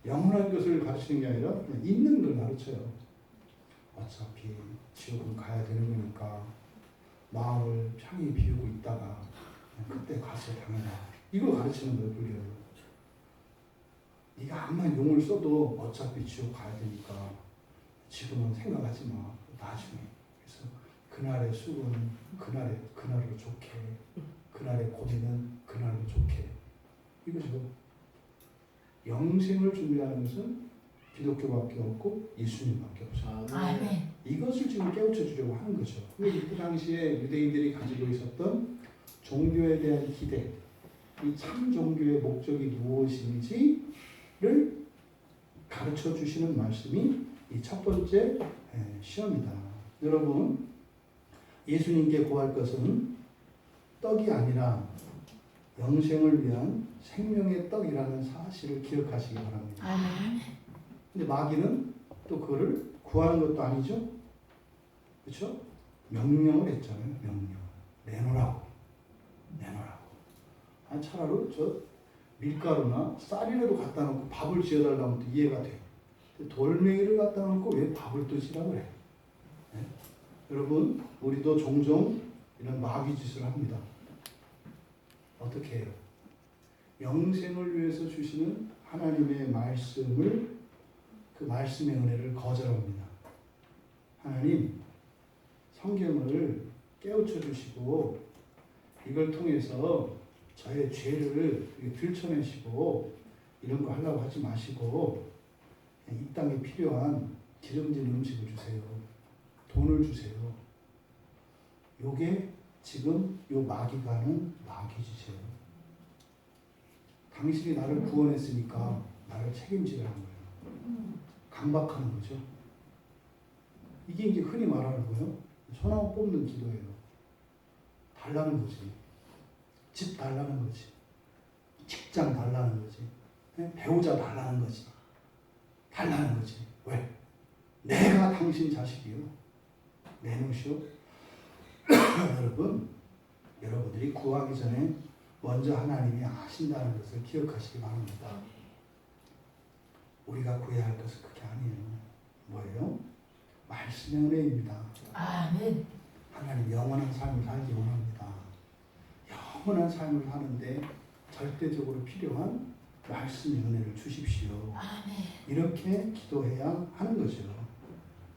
영원한 것을 가르치는 게 아니라 그냥 있는 걸 가르쳐요. 어차피 지옥은 가야 되는 거니까 마음을 편히 비우고 있다가 그때 가서 당연하. 이걸 가르치는 거예요, 불교는. 네가 암만 용을 써도 어차피 지옥 가야 되니까 지금은 생각하지 마. 나중에. 그래서 그날의 수고는 그날로 좋게. 그날의 고민은 그날로 좋게. 이거죠. 영생을 준비하는 것은 기독교밖에 없고 예수님밖에 없어요. 아멘. 이것을 지금 깨우쳐 주려고 하는 거죠. 그 당시에 유대인들이 가지고 있었던 종교에 대한 기대, 이 참 종교의 목적이 무엇인지를 가르쳐 주시는 말씀이 이 첫 번째 시험이다. 여러분, 예수님께 구할 것은 떡이 아니라 영생을 위한 생명의 떡이라는 사실을 기억하시기 바랍니다. 아멘. 근데 마귀는 또 그거를 구하는 것도 아니죠. 그렇죠? 명령을 했잖아요. 명령. 내놓으라고. 차라리 저 밀가루나 쌀이라도 갖다 놓고 밥을 지어달라면 또 이해가 돼. 돌멩이를 갖다 놓고 왜 밥을 또 지라고 그래? 네? 여러분, 우리도 종종 이런 마귀 짓을 합니다. 어떻게 해요? 영생을 위해서 주시는 하나님의 말씀을, 그 말씀의 은혜를 거절합니다. 하나님, 성경을 깨우쳐 주시고 이걸 통해서 저의 죄를 들춰내시고 이런 거 하려고 하지 마시고 이 땅에 필요한 기름진 음식을 주세요. 돈을 주세요. 요게 지금 요 마귀가는 마귀 짓이에요. 당신이 나를 구원했으니까 나를 책임지라는 거예요. 강박하는 거죠. 이게 이제 흔히 말하는 거예요. 소나무 뽑는 기도예요. 달라는 거지. 집 달라는 거지. 직장 달라는 거지. 배우자 달라는 거지. 달라는 거지. 왜? 내가 당신 자식이요. 내 놈이요. 여러분, 여러분들이 구하기 전에 먼저 하나님이 아신다는 것을 기억하시기 바랍니다. 우리가 구해야 할 것은 그게 아니에요. 뭐예요? 말씀의 은혜입니다. 아멘. 하나님 영원한 삶을 살기 원합니다. 영원한 삶을 사는데 절대적으로 필요한 말씀의 은혜를 주십시오. 아멘. 이렇게 기도해야 하는 거죠.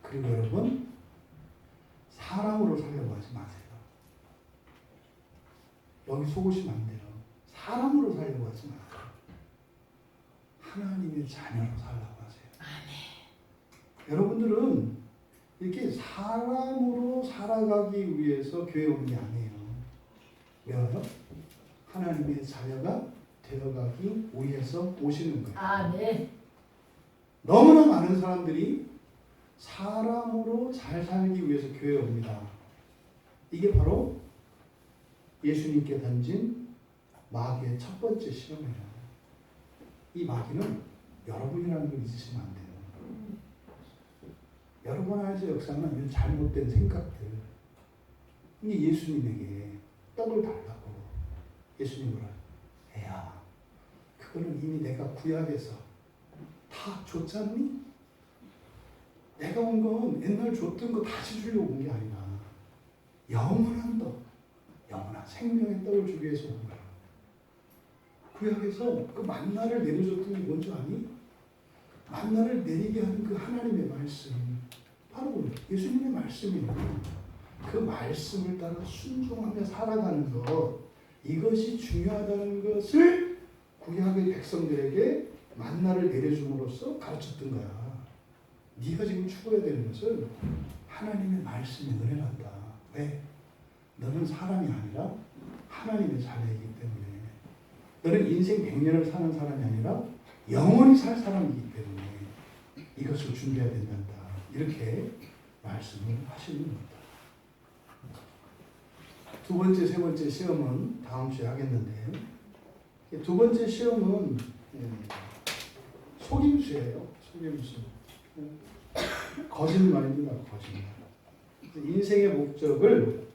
그리고 여러분, 사람으로 살려고 하지 마세요. 여기 속으시면 안 돼요. 사람으로 살려고 하지 마세요. 하나님의 자녀로 살라고 하세요. 아멘. 여러분들은 이렇게 사람으로 살아가기 위해서 교회 오는 게 아니에요. 왜요? 하나님의 자녀가 되어가기 위해서 오시는 거예요. 아멘. 너무나 많은 사람들이 사람으로 잘 살기 위해서 교회에 옵니다. 이게 바로 예수님께 던진 마귀의 첫 번째 시험이에요. 이 마귀는 여러분이라는 걸 잊으시면 안 돼요. 여러분 안에서 역사는 이런 잘못된 생각들. 이게 예수님에게 떡을 달라고. 예수님을 애야, 그거는 이미 내가 구약에서 다 줬잖니? 내가 온 건 옛날 줬던 거 다시 주려고 온 게 아니라 영원한 떡, 영원한 생명의 떡을 주기 위해서 온 거야. 구약에서 그 만나를 내려줬던 게 뭔지 아니? 만나를 내리게 하는 그 하나님의 말씀, 바로 예수님의 말씀이에요. 그 말씀을 따라 순종하며 살아가는 것, 이것이 중요하다는 것을 구약의 백성들에게 만나를 내려줌으로써 가르쳤던 거야. 네가 지금 추구해야 되는 것은 하나님의 말씀의 은혜란다. 왜? 너는 사람이 아니라 하나님의 자녀이기 때문에. 너는 인생 100년을 사는 사람이 아니라 영원히 살 사람이기 때문에 이것을 준비해야 된단다. 이렇게 말씀을 하시는 겁니다. 두 번째, 세 번째 시험은 다음 주에 하겠는데, 두 번째 시험은 속임수예요. 속임수. 거짓말입니다. 거짓말. 인생의 목적을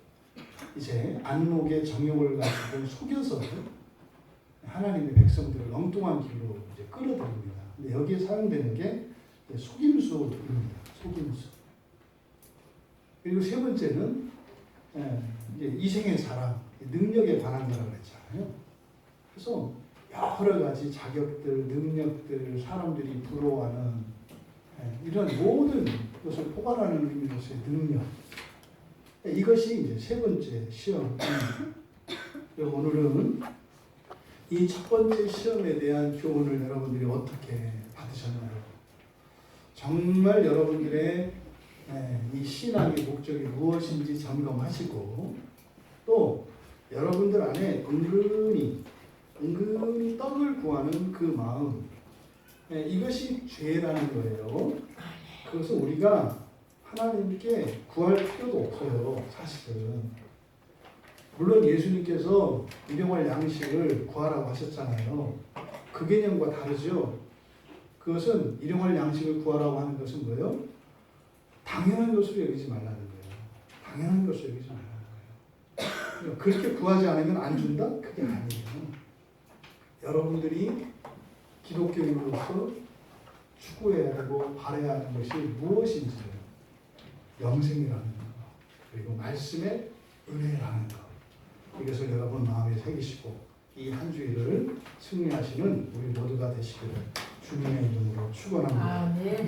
이제 안목의 정욕을 가지고 속여서 하나님의 백성들을 엉뚱한 길로 이제 끌어들입니다. 근데 여기에 사용되는 게 속임수입니다. 속임수. 그리고 세 번째는 이제 이생의 사랑, 능력에 관한 거라고 했잖아요. 그래서 여러 가지 자격들, 능력들, 사람들이 부러워하는 이런 모든 것을 포괄하는 의미로서의 능력. 이것이 이제 세 번째 시험. 오늘은 이 첫 번째 시험에 대한 교훈을 여러분들이 어떻게 받으셨나요? 정말 여러분들의 이 신앙의 목적이 무엇인지 점검하시고, 또 여러분들 안에 은근히 떡을 구하는 그 마음, 이것이 죄라는 거예요. 그것은 우리가 하나님께 구할 필요도 없어요. 사실은. 물론 예수님께서 일용할 양식을 구하라고 하셨잖아요. 그 개념과 다르죠. 그것은 일용할 양식을 구하라고 하는 것은 뭐예요? 당연한 것으로 여기지 말라는 거예요. 당연한 것으로 여기지 말라는 거예요. 그렇게 구하지 않으면 안 준다? 그게 아니에요. 여러분들이 기독교인으로서 추구해야 되고 바라야 하는 것이 무엇인지, 영생이라는 것, 그리고 말씀의 은혜라는 것, 이것을 여러분 마음에 새기시고 이 한 주일을 승리하시는 우리 모두가 되시기를 주님의 이름으로 축원합니다. 아멘.